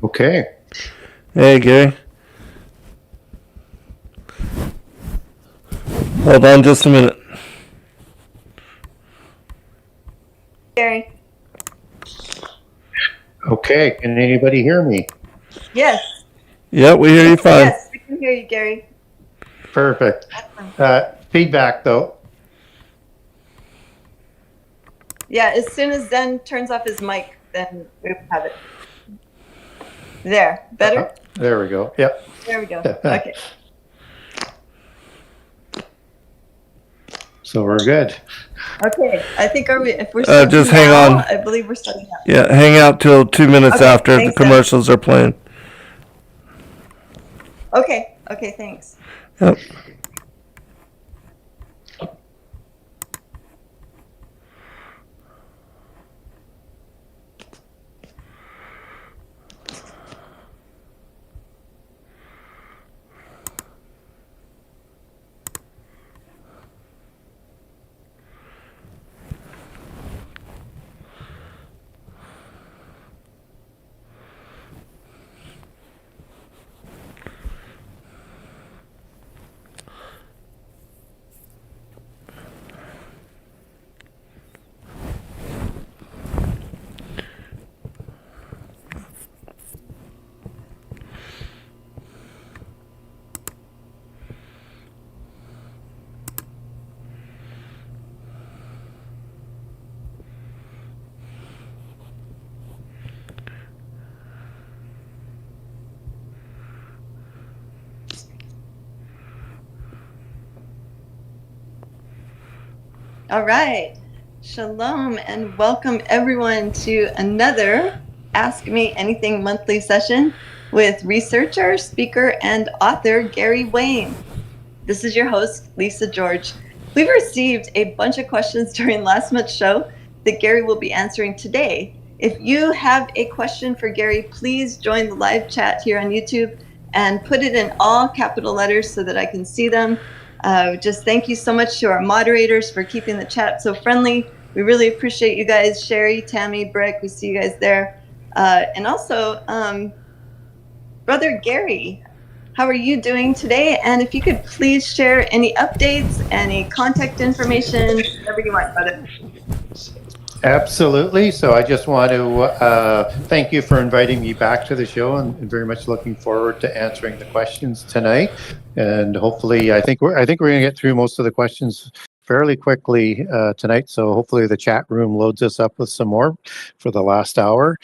Okay. Hey, Gary. Hold on just a minute. Gary. Okay. Can anybody hear me? Yes. Yeah, we hear you fine. Yes, we can hear you, Gary. Perfect. Feedback, though. Yeah, as soon as Zen turns off his mic, then we have it. There. Better? There we go. Yep. There we go. Okay. So we're good. Okay. I think if we're starting just hang now, on. I believe we're starting now. Yeah, hang out till 2 minutes Okay, after the thanks, commercials are playing. Okay. Okay, thanks. Yep. All right. Shalom and welcome everyone to another Ask Me Anything monthly session with researcher, speaker, and author Gary Wayne. This is your host, Lisa George. We've received a bunch of questions during last month's show that Gary will be answering today. If you have a question for Gary, please join the live chat here on YouTube and put it in all capital letters so that I can see them. Just thank you so much to our moderators for keeping the chat so friendly. We really appreciate you guys, Sherry, Tammy, Brick, we see you guys there. And also, Brother Gary, how are you doing today? And if you could please share any updates, any contact information, whatever you want, brother. Absolutely. So I just want to thank you for inviting me back to the show, and very much looking forward to answering the questions tonight. And hopefully, I think we're going to get through most of the questions fairly quickly tonight. So hopefully the chat room loads us up with some more for the last hour.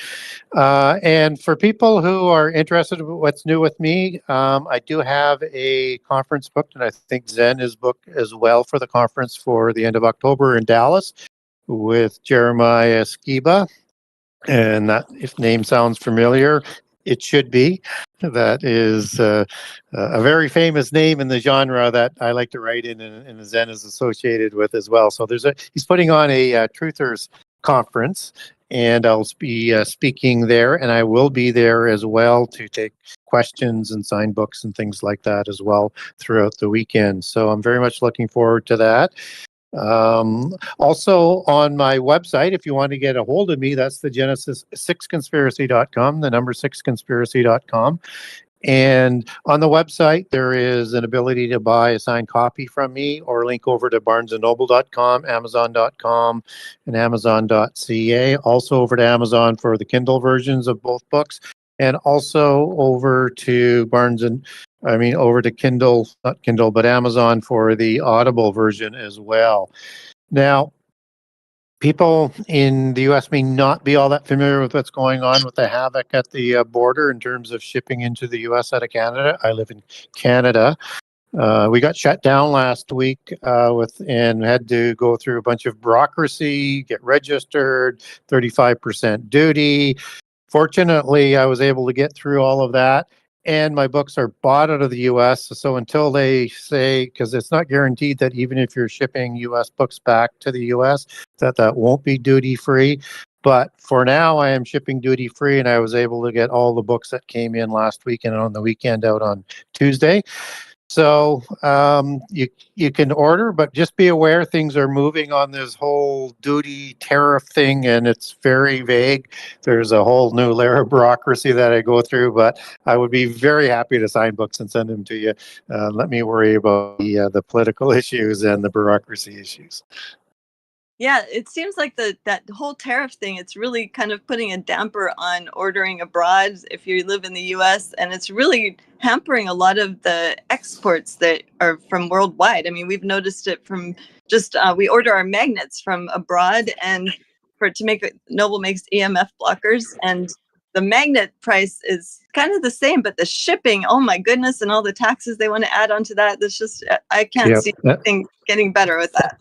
And for people who are interested in what's new with me, I do have a conference booked, and I think Zen is booked as well for the conference for the end of October in Dallas with Jeremiah Skiba. And that, if name sounds familiar, it should be. That is a very famous name in the genre that I like to write in, and Zen is associated with as well. So he's putting on a Truthers conference, and I'll be speaking there, and I will be there as well to take questions and sign books and things like that as well throughout the weekend. So I'm very much looking forward to that. Also on my website, if you want to get a hold of me, that's the Genesis6conspiracy.com, the number 6conspiracy.com. And on the website, there is an ability to buy a signed copy from me or link over to barnesandnoble.com, amazon.com, and amazon.ca. Also over to Amazon for the Kindle versions of both books, and also over to over to Kindle, not Kindle, but Amazon for the Audible version as well. Now, people in the U.S. may not be all that familiar with what's going on with the havoc at the border in terms of shipping into the U.S. out of Canada. I live in Canada. We got shut down last week and had to go through a bunch of bureaucracy, get registered, 35% duty. Fortunately, I was able to get through all of that, and my books are bought out of the U.S. So until they say, because it's not guaranteed that even if you're shipping U.S. books back to the U.S., that won't be duty free. But for now, I am shipping duty free, and I was able to get all the books that came in last weekend and on the weekend out on Tuesday. So you can order, but just be aware things are moving on this whole duty tariff thing, and it's very vague. There's a whole new layer of bureaucracy that I go through, but I would be very happy to sign books and send them to you. Let me worry about the political issues and the bureaucracy issues. Yeah, it seems like that whole tariff thing, it's really kind of putting a damper on ordering abroad if you live in the US, and it's really hampering a lot of the exports that are from worldwide. I mean, we've noticed it from just we order our magnets from abroad, and to make it, Noble makes EMF blockers, and the magnet price is kind of the same, but the shipping, oh my goodness, and all the taxes they want to add onto that, that's just I can't Yep. see anything getting better with that.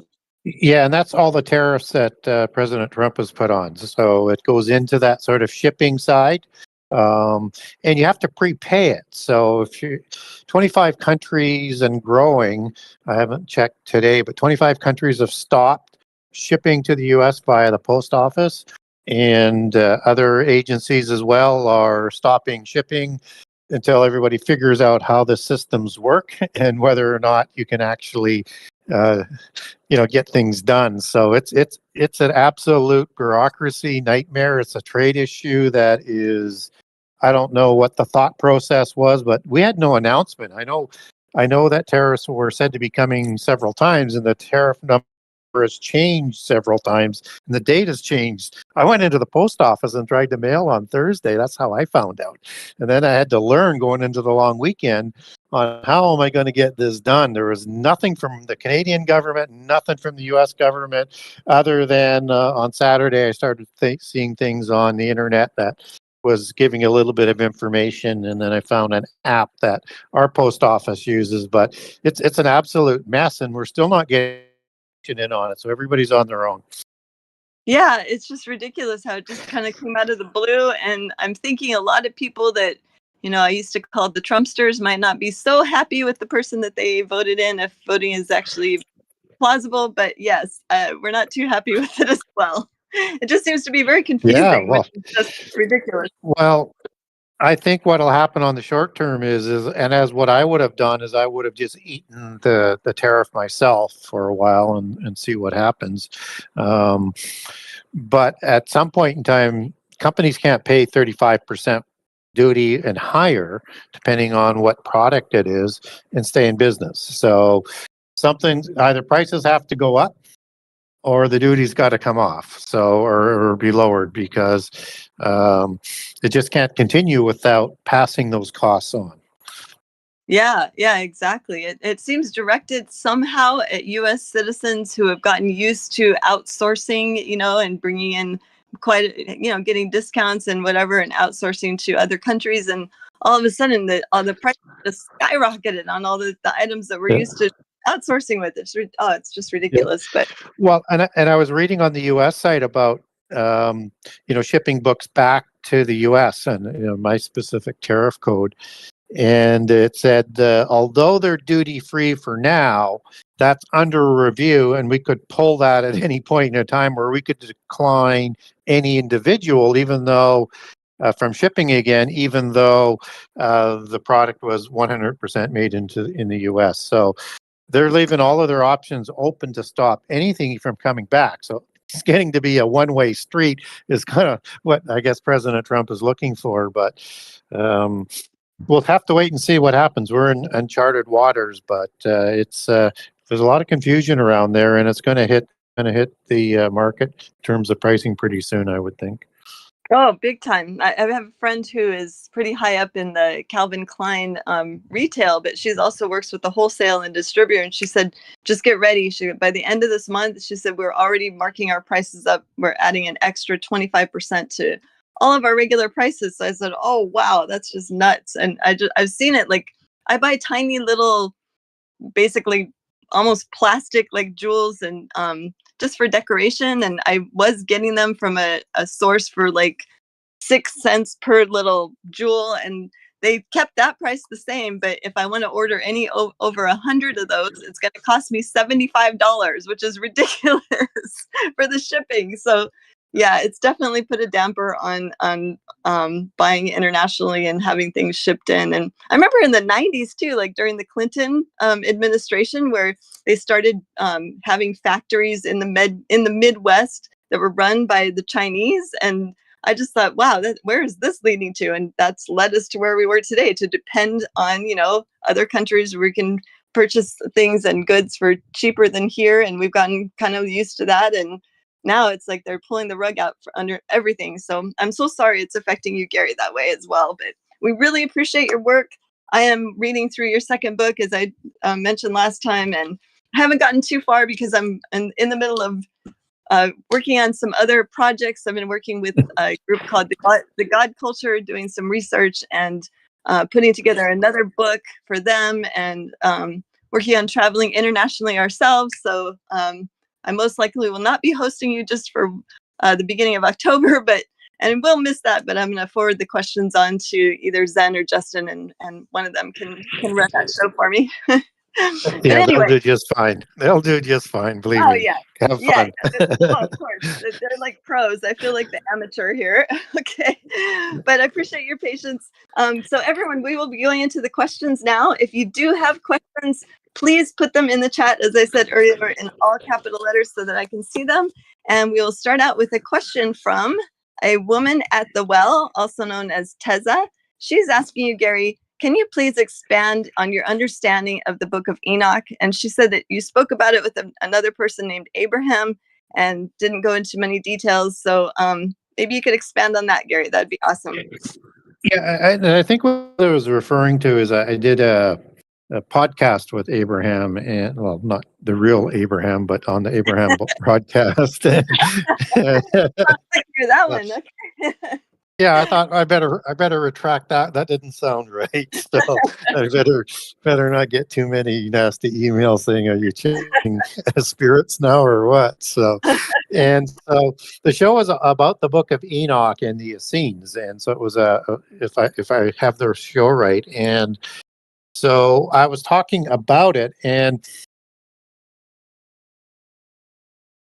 Yeah, and that's all the tariffs that President Trump has put on. So it goes into that sort of shipping side, and you have to prepay it. So if you 25 countries and growing, I haven't checked today, but 25 countries have stopped shipping to the U.S. via the post office, and other agencies as well are stopping shipping until everybody figures out how the systems work and whether or not you can actually get things done. So it's an absolute bureaucracy nightmare. It's a trade issue that is, I don't know what the thought process was, but we had no announcement. I know that tariffs were said to be coming several times, and the tariff number has changed several times, and the date has changed. I went into the post office and tried to mail on Thursday. That's how I found out. And then I had to learn going into the long weekend on how am I going to get this done. There was nothing from the Canadian government, nothing from the U.S. government, other than on Saturday I started seeing things on the internet that was giving a little bit of information, and then I found an app that our post office uses. But it's an absolute mess, and we're still not getting in on it, so everybody's on their own. Yeah, it's just ridiculous how it just kind of came out of the blue. And I'm thinking a lot of people that, I used to call the Trumpsters might not be so happy with the person that they voted in if voting is actually plausible. But yes, we're not too happy with it as well. It just seems to be very confusing, which is just ridiculous. Well, I think what'll happen on the short term is and as what I would have done is I would have just eaten the tariff myself for a while and see what happens. But at some point in time, companies can't pay 35% duty and higher, depending on what product it is, and stay in business. So either prices have to go up or the duty's got to come off, or be lowered, because it just can't continue without passing those costs on. Yeah, exactly. It seems directed somehow at U.S. citizens who have gotten used to outsourcing, and bringing in getting discounts and whatever, and outsourcing to other countries. And all of a sudden, the price just skyrocketed on all the items that we're used to outsourcing with. It's just ridiculous. Yeah. But well, and I was reading on the U.S. side about shipping books back to the U.S. and my specific tariff code. And it said, although they're duty free for now, that's under review, and we could pull that at any point in a time where we could decline any individual, even though from shipping again, even though the product was 100% made in the U.S. So they're leaving all of their options open to stop anything from coming back. So it's getting to be a one-way street is kind of what I guess President Trump is looking for, but. We'll have to wait and see what happens. We're in uncharted waters, but it's there's a lot of confusion around there, and it's going to hit the market in terms of pricing pretty soon, I would think. Oh, big time. I have a friend who is pretty high up in the Calvin Klein retail, but she also works with the wholesale and distributor. And she said, just get ready. By the end of this month, she said, we're already marking our prices up. We're adding an extra 25% to all of our regular prices. So I said, oh, wow, that's just nuts. And I've seen it. Like, I buy tiny little, basically almost plastic like jewels, and just for decoration. And I was getting them from a source for like 6 cents per little jewel, and they kept that price the same. But if I want to order any over 100 of those, it's going to cost me $75, which is ridiculous for the shipping. So yeah, it's definitely put a damper on buying internationally and having things shipped in. And I remember in the 90s too, like during the Clinton administration, where they started having factories in the Midwest that were run by the Chinese. And I just thought, wow, where is this leading to? And that's led us to where we were today, to depend on, other countries where we can purchase things and goods for cheaper than here. And we've gotten kind of used to that. And now it's like they're pulling the rug out under everything. So I'm so sorry it's affecting you, Gary, that way as well. But we really appreciate your work. I am reading through your second book, as I mentioned last time, and I haven't gotten too far because I'm in the middle of working on some other projects. I've been working with a group called the God Culture, doing some research and putting together another book for them, and working on traveling internationally ourselves. So I most likely will not be hosting you just for the beginning of October, and we'll miss that, but I'm going to forward the questions on to either Zen or Justin, and one of them can run that show for me. But Yeah, they'll anyway. do just fine. They'll do just fine. Believe Oh, me. yeah. Have Yeah. fun. Well, of course. They're like pros. I feel like the amateur here. Okay. But I appreciate your patience. So everyone, we will be going into the questions now. If you do have questions, please put them in the chat, as I said earlier, in all capital letters so that I can see them. And we will start out with a question from a woman at the well, also known as Teza. She's asking you, Gary, can you please expand on your understanding of the Book of Enoch? And she said that you spoke about it with another person named Abraham and didn't go into many details. So maybe you could expand on that, Gary. That'd be awesome. Yeah, I think what I was referring to is I did a podcast with Abraham, and well, not the real Abraham, but on the Abraham broadcast. You're that one. Okay. Yeah, I thought I better retract that. That didn't sound right. So I better not get too many nasty emails saying, "Are you changing spirits now or what?" So, and so the show was about the Book of Enoch and the Essenes, and so it was if I have the show right, and so I was talking about it, and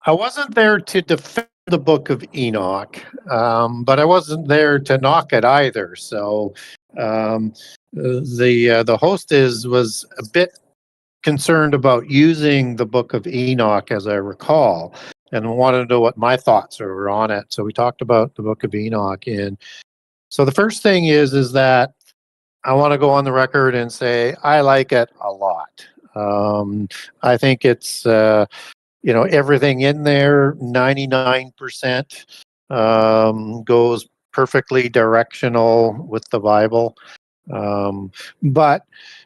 I wasn't there to defend the Book of Enoch, but I wasn't there to knock it either. So the host was a bit concerned about using the Book of Enoch, as I recall, and wanted to know what my thoughts were on it. So we talked about the Book of Enoch, and so the first thing is that I want to go on the record and say I like it a lot. I think it's everything in there, 99% goes perfectly directional with the Bible. But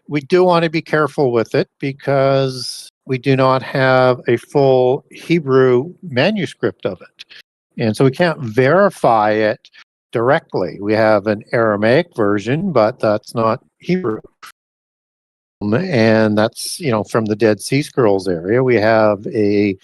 we do want to be careful with it because we do not have a full Hebrew manuscript of it. And so we can't verify it directly. We have an Aramaic version, but that's not Hebrew. And that's from the Dead Sea Scrolls area. We have a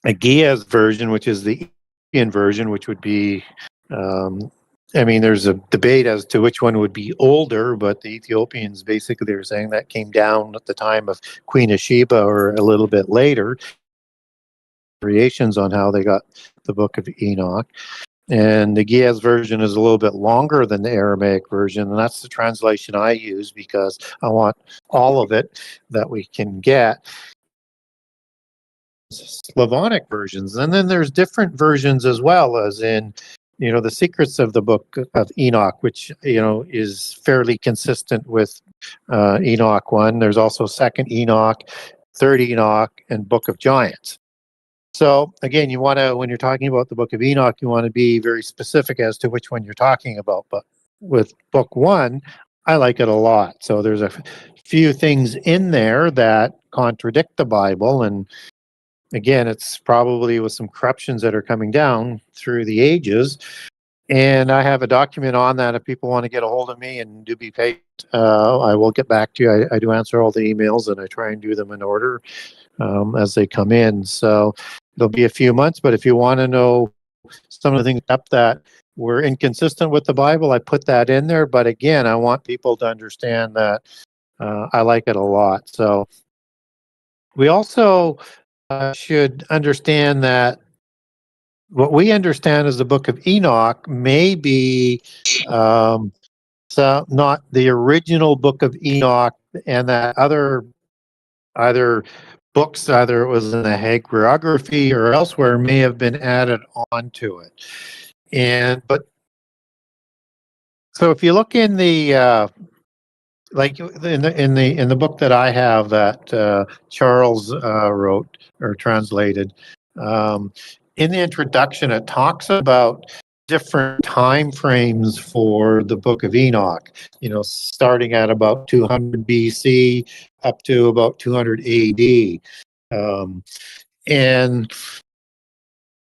Giaz version, which is the Ethiopian version, which would be there's a debate as to which one would be older, but the Ethiopians basically they're saying that came down at the time of Queen of Sheba or a little bit later. Variations on how they got the Book of Enoch. And the Giaz version is a little bit longer than the Aramaic version, and that's the translation I use because I want all of it that we can get. Slavonic versions, and then there's different versions as well, as in the Secrets of the Book of Enoch, which is fairly consistent with Enoch 1. There's also Second Enoch, Third Enoch, and Book of Giants. So again, you want to, when you're talking about the Book of Enoch, you want to be very specific as to which one you're talking about. But with Book 1, I like it a lot. So there's a few things in there that contradict the Bible, and again, it's probably with some corruptions that are coming down through the ages. And I have a document on that if people want to get a hold of me, and do be patient. I will get back to you. I do answer all the emails, and I try and do them in order as they come in. So there'll be a few months, but if you want to know some of the things up that were inconsistent with the Bible, I put that in there. But again, I want people to understand that I like it a lot. So we also should understand that what we understand as the Book of Enoch may be so not the original Book of Enoch, and that other either books, either it was in the hagiography or elsewhere, may have been added onto it. And but so if you look in the like in the book that I have that Charles wrote or translated, in the introduction it talks about different time frames for the Book of Enoch. Starting at about 200 BC up to about 200 AD, and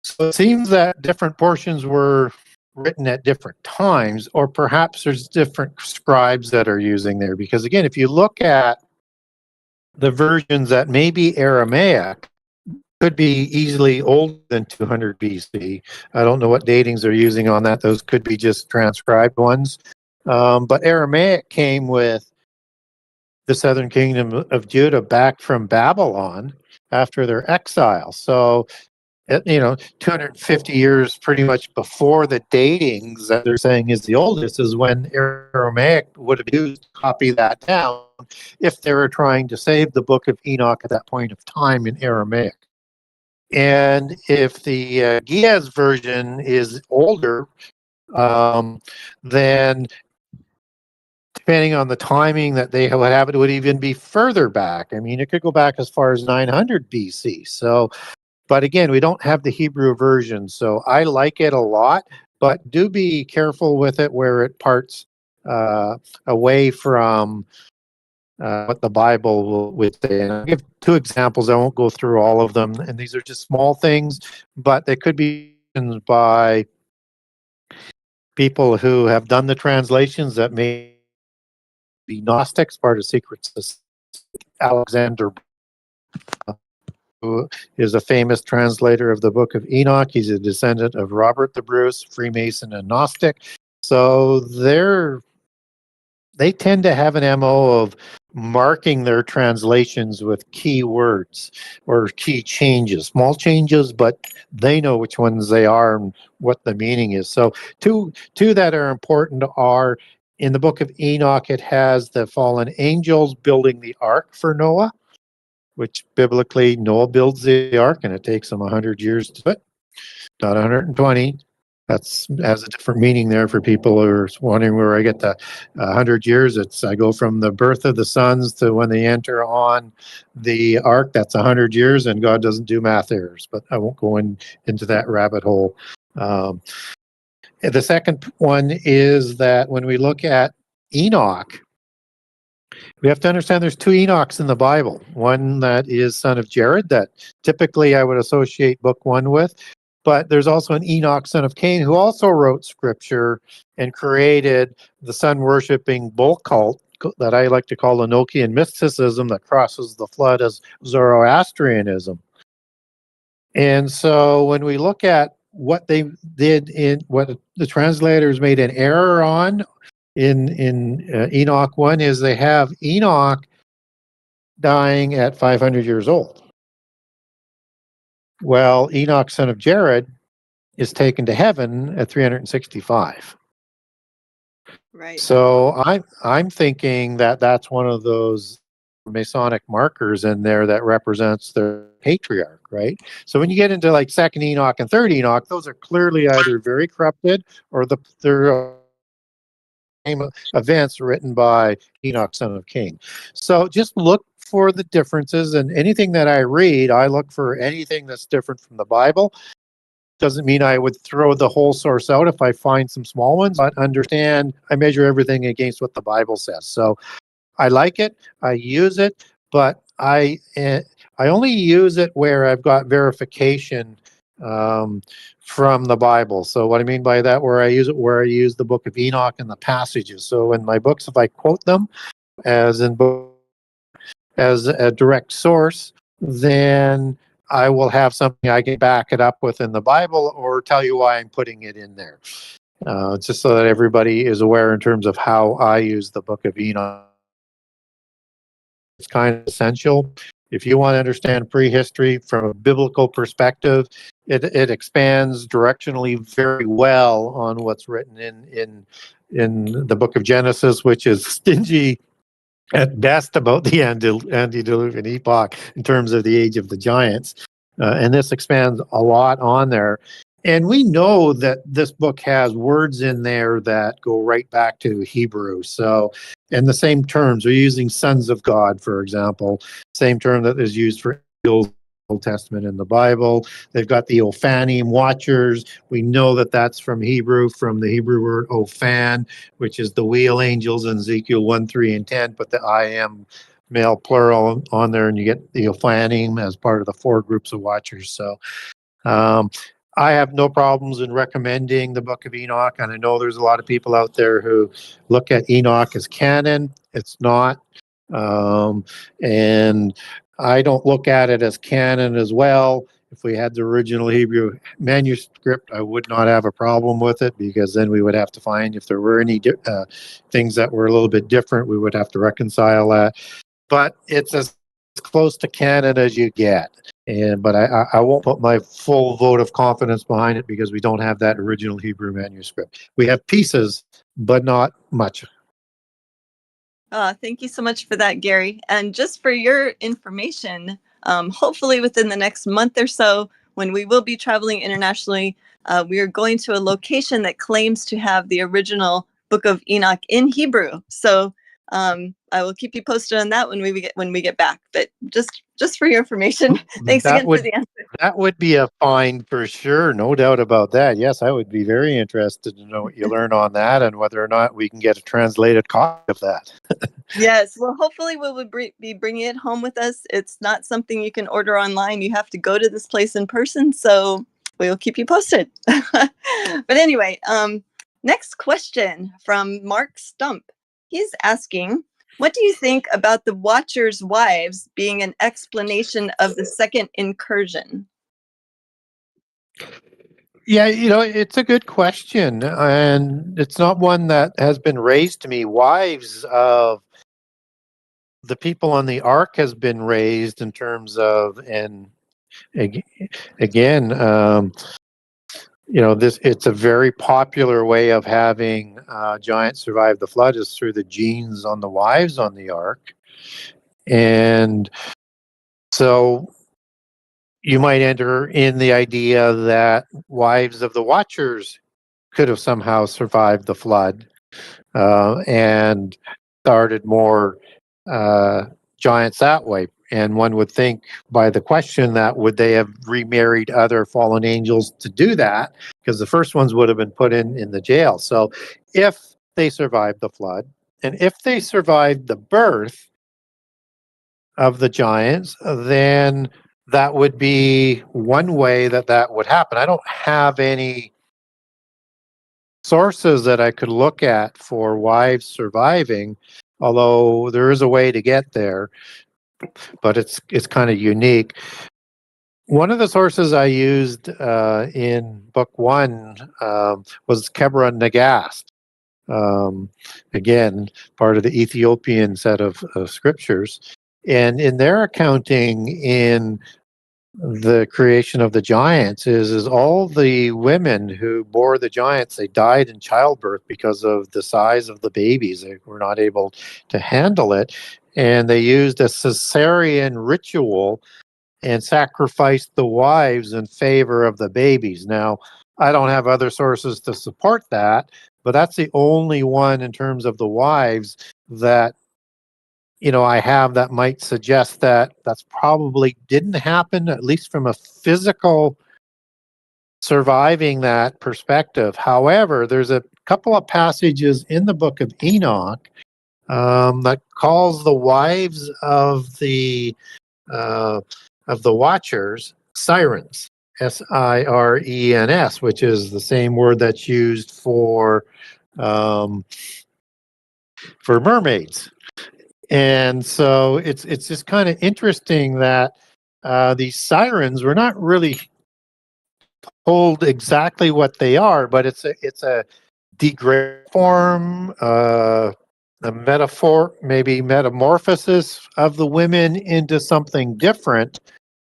so it seems that different portions were written at different times, or perhaps there's different scribes that are using there. Because again, if you look at the versions that may be Aramaic, could be easily older than 200 BC. I don't know what datings they're using on that. Those could be just transcribed ones. But Aramaic came with the southern kingdom of Judah back from Babylon after their exile. So 250 years pretty much before the datings that they're saying is the oldest is when Aramaic would have used to copy that down if they were trying to save the Book of Enoch at that point of time in Aramaic. And if the Giaz version is older, then depending on the timing that they would have, it would even be further back. I mean, it could go back as far as 900 BC. So, but again, we don't have the Hebrew version, so I like it a lot, but do be careful with it where it parts away from what the Bible would say. And I'll give two examples. I won't go through all of them, and these are just small things, but they could be by people who have done the translations that may be Gnostics, part of Secret Society. Alexander, who is a famous translator of the Book of Enoch. He's a descendant of Robert the Bruce, Freemason and Gnostic. So they tend to have an MO of marking their translations with key words or key changes, small changes, but they know which ones they are and what the meaning is. So two that are important are in the Book of Enoch, it has the fallen angels building the ark for Noah, which biblically Noah builds the ark and it takes him 100 years to do it, not 120. That's has a different meaning there for people who are wondering where I get the 100 years. I go from the birth of the sons to when they enter on the ark. That's 100 years, and God doesn't do math errors. But I won't go into that rabbit hole. The second one is that when we look at Enoch, we have to understand there's two Enochs in the Bible. One that is son of Jared, that typically I would associate book one with. But there's also an Enoch, son of Cain, who also wrote scripture and created the sun-worshipping bull cult that I like to call Enochian mysticism that crosses the flood as Zoroastrianism. And so when we look at what they did in what the translators made an error on in Enoch 1 is they have Enoch dying at 500 years old. Well, Enoch, son of Jared, is taken to heaven at 365. Right. So I'm thinking that that's one of those Masonic markers in there that represents the patriarch, right? So when you get into like second Enoch and third Enoch, those are clearly either very corrupted or they're events written by Enoch, son of Cain. So just look for the differences, and anything that I read, I look for anything that's different from the Bible. Doesn't mean I would throw the whole source out if I find some small ones, but understand I measure everything against what the Bible says. So I like it, I use it, but I only use it where I've got verification from the Bible. So what I mean by that, where I use the Book of Enoch and the passages. So in my books, if I quote them as a direct source, then I will have something I can back it up with in the Bible or tell you why I'm putting it in there. Just so that everybody is aware in terms of how I use the Book of Enoch. It's kind of essential. If you want to understand prehistory from a biblical perspective, it expands directionally very well on what's written in the book of Genesis, which is stingy at best about the antediluvian epoch in terms of the age of the giants. And this expands a lot on there. And we know that this book has words in there that go right back to Hebrew. So, and the same terms, we're using sons of God, for example, same term that is used for angels Old Testament in the Bible. They've got the Ophanim watchers. We know that that's from Hebrew, from the Hebrew word Ophan, which is the wheel angels in Ezekiel 1, 3, and 10. Put the I am male plural on there, and you get the Ophanim as part of the 4 groups of watchers. So I have no problems in recommending the Book of Enoch, and I know there's a lot of people out there who look at Enoch as canon. It's not. And I don't look at it as canon as well. If we had the original Hebrew manuscript, I would not have a problem with it, because then we would have to find, if there were any things that were a little bit different, we would have to reconcile that. But it's as close to canon as you get. But I won't put my full vote of confidence behind it, because we don't have that original Hebrew manuscript. We have pieces, but not much. Thank you so much for that, Gary. And just for your information, hopefully within the next month or so, when we will be traveling internationally, we are going to a location that claims to have the original Book of Enoch in Hebrew. So I will keep you posted on that when we get back. But just for your information, thanks again for the answer. That would be a find for sure, no doubt about that. Yes, I would be very interested to know what you learn on that, and whether or not we can get a translated copy of that. Yes, well, hopefully we will be bringing it home with us. It's not something you can order online. You have to go to this place in person, so we will keep you posted. But anyway, next question from Mark Stump. He's asking, what do you think about the Watchers' wives being an explanation of the second incursion? Yeah, it's a good question, and it's not one that has been raised to me. Wives of the people on the ark has been raised in terms of, and again, it's a very popular way of having giants survive the flood is through the genes on the wives on the ark. And so you might enter in the idea that wives of the watchers could have somehow survived the flood and started more giants that way. And one would think by the question that would they have remarried other fallen angels to do that, because the first ones would have been put in the jail. So if they survived the flood, and if they survived the birth of the giants, then that would be one way that would happen. I don't have any sources that I could look at for wives surviving, although there is a way to get there, but it's kind of unique. One of the sources I used in book 1 was Kebra Nagast. Again, part of the Ethiopian set of scriptures. And in their accounting in the creation of the giants is all the women who bore the giants, they died in childbirth because of the size of the babies. They were not able to handle it. And they used a cesarean ritual and sacrificed the wives in favor of the babies. Now, I don't have other sources to support that, but that's the only one in terms of the wives that I have that might suggest that that's probably didn't happen, at least from a physical surviving that perspective. However, there's a couple of passages in the book of Enoch that calls the wives of the watchers sirens, sirens, which is the same word that's used for mermaids. And so it's just kind of interesting that these sirens, we're not really told exactly what they are, but it's a degraded form, a metaphor, maybe metamorphosis of the women into something different,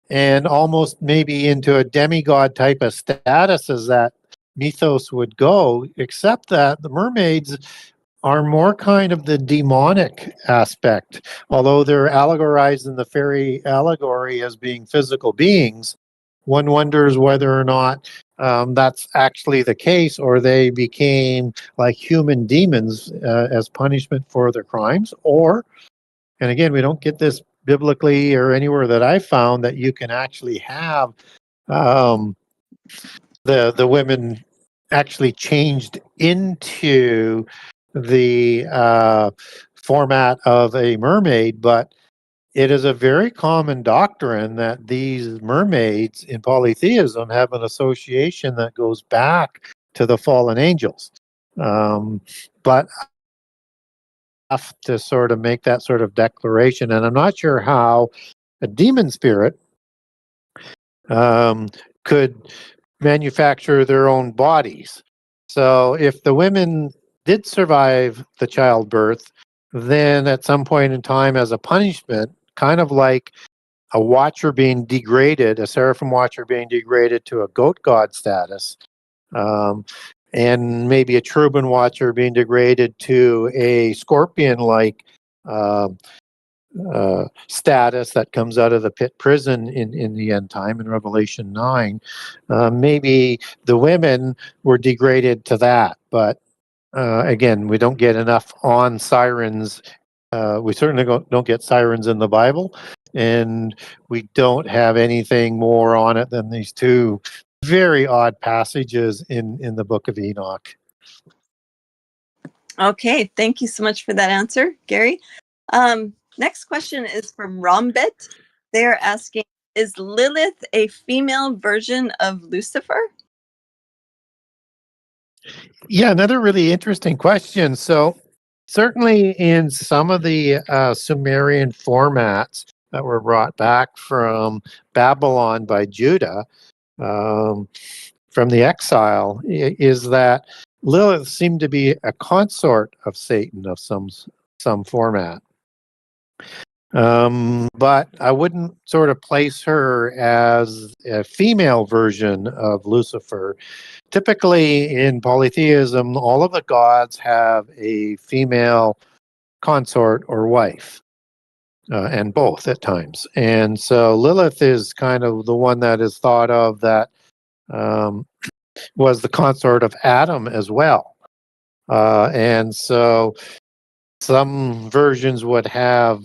and almost maybe into a demigod type of status as that mythos would go, except that the mermaids are more kind of the demonic aspect. Although they're allegorized in the fairy allegory as being physical beings, one wonders whether or not that's actually the case, or they became like human demons as punishment for their crimes. Or, and again, we don't get this biblically or anywhere that I found, that you can actually have um, the women actually changed into the format of a mermaid. But it is a very common doctrine that these mermaids in polytheism have an association that goes back to the fallen angels. But I have to sort of make that sort of declaration, and I'm not sure how a demon spirit could manufacture their own bodies. So if the women did survive the childbirth, then at some point in time, as a punishment, kind of like a watcher being degraded, a seraphim watcher being degraded to a goat god status, um, and maybe a cherubim watcher being degraded to a scorpion like status that comes out of the pit prison in the end time in Revelation 9. Maybe the women were degraded to that, but again, we don't get enough on sirens. We certainly don't get sirens in the Bible, and we don't have anything more on it than these two very odd passages in the book of Enoch. Okay, thank you so much for that answer, Gary. Next question is from Rombet. They're asking, is Lilith a female version of Lucifer? Yeah, another really interesting question. So, certainly in some of the Sumerian formats that were brought back from Babylon by Judah, from the exile, is that Lilith seemed to be a consort of Satan of some format. But I wouldn't sort of place her as a female version of Lucifer. Typically in polytheism, all of the gods have a female consort or wife, and both at times. And so Lilith is kind of the one that is thought of that was the consort of Adam as well. And so some versions would have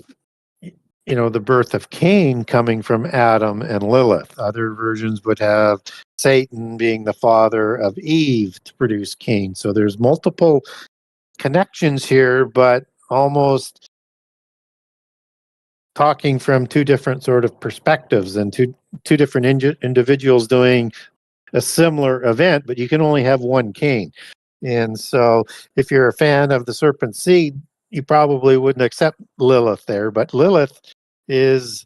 the birth of Cain coming from Adam and Lilith. Other versions would have Satan being the father of Eve to produce Cain. So there's multiple connections here, but almost talking from two different sort of perspectives and two different individuals doing a similar event, but you can only have one Cain. And so if you're a fan of the serpent seed, you probably wouldn't accept Lilith there, but Lilith is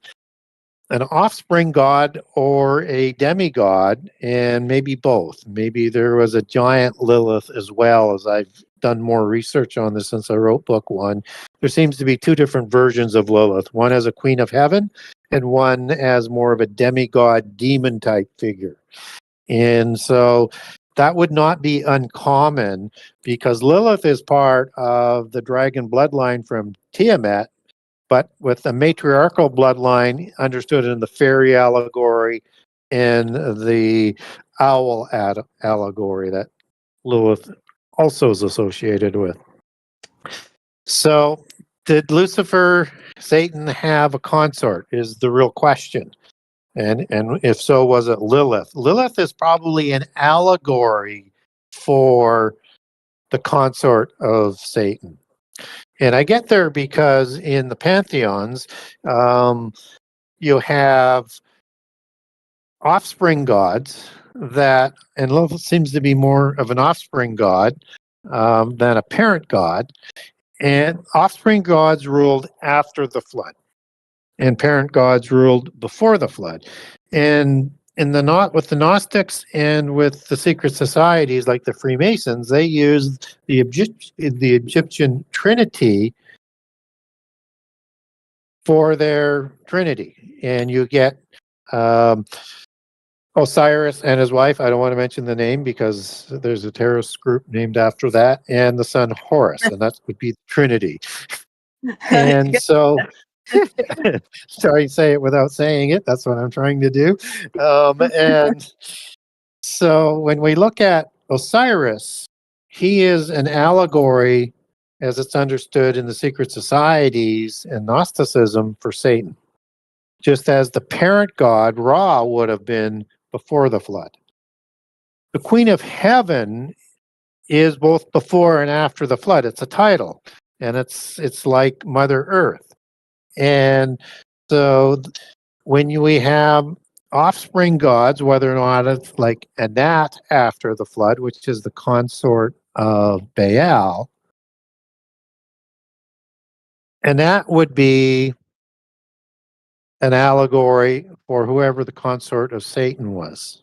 an offspring god or a demigod, and maybe both. Maybe there was a giant Lilith as well. As I've done more research on this since I wrote book one, there seems to be two different versions of Lilith, one as a queen of heaven and one as more of a demigod demon type figure. And so that would not be uncommon, because Lilith is part of the dragon bloodline from Tiamat, but with a matriarchal bloodline understood in the fairy allegory and the owl allegory that Lilith also is associated with. So, did Lucifer, Satan, have a consort? Is the real question. And if so, was it Lilith? Lilith is probably an allegory for the consort of Satan. And I get there because in the pantheons, you have offspring gods that, and Lilith seems to be more of an offspring god than a parent god. And offspring gods ruled after the flood, and parent gods ruled before the flood. And with the Gnostics and with the secret societies like the Freemasons, they used the Egyptian Trinity for their Trinity, and you get Osiris and his wife. I don't want to mention the name because there's a terrorist group named after that, and the son Horus, and that would be the Trinity. And so, sorry, say it without saying it. That's what I'm trying to do. And so, when we look at Osiris, he is an allegory, as it's understood in the secret societies and Gnosticism, for Satan, just as the parent god Ra would have been before the flood. The Queen of Heaven is both before and after the flood. It's a title, and it's like Mother Earth. And so when we have offspring gods, whether or not it's like Anat after the flood, which is the consort of Baal, Anat would be an allegory for whoever the consort of Satan was.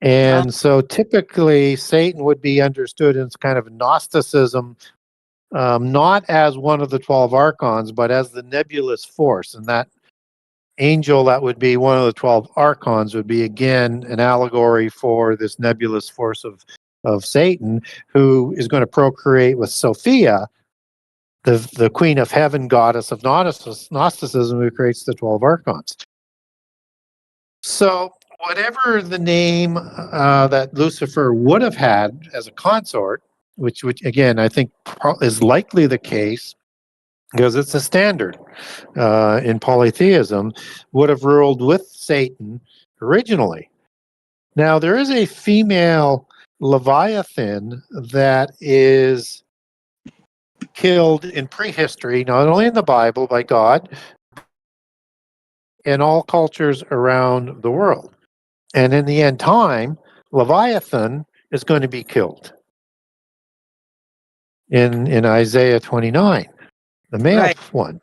And so typically Satan would be understood in kind of Gnosticism, not as one of the 12 archons, but as the nebulous force. And that angel that would be one of the 12 archons would be, again, an allegory for this nebulous force of Satan, who is going to procreate with Sophia, the Queen of Heaven, goddess of Gnosticism, who creates the 12 archons. So whatever the name that Lucifer would have had as a consort, which again I think is likely the case because it's a standard in polytheism, would have ruled with Satan originally. Now there is a female Leviathan that is killed in prehistory, not only in the Bible by God, in all cultures around the world. And in the end time, Leviathan is going to be killed in Isaiah 29, the male one.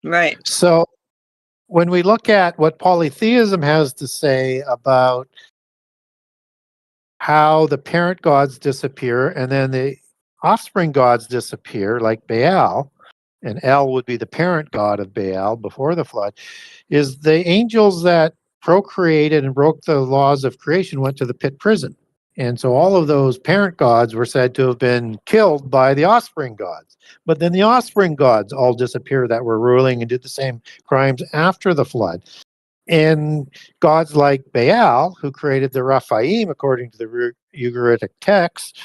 Right. So when we look at what polytheism has to say about how the parent gods disappear and then the offspring gods disappear, like Baal, and El would be the parent god of Baal before the flood, is the angels that procreated and broke the laws of creation went to the pit prison. And so all of those parent gods were said to have been killed by the offspring gods. But then the offspring gods all disappear that were ruling and did the same crimes after the flood. And gods like Baal, who created the Rephaim, according to the Ugaritic text,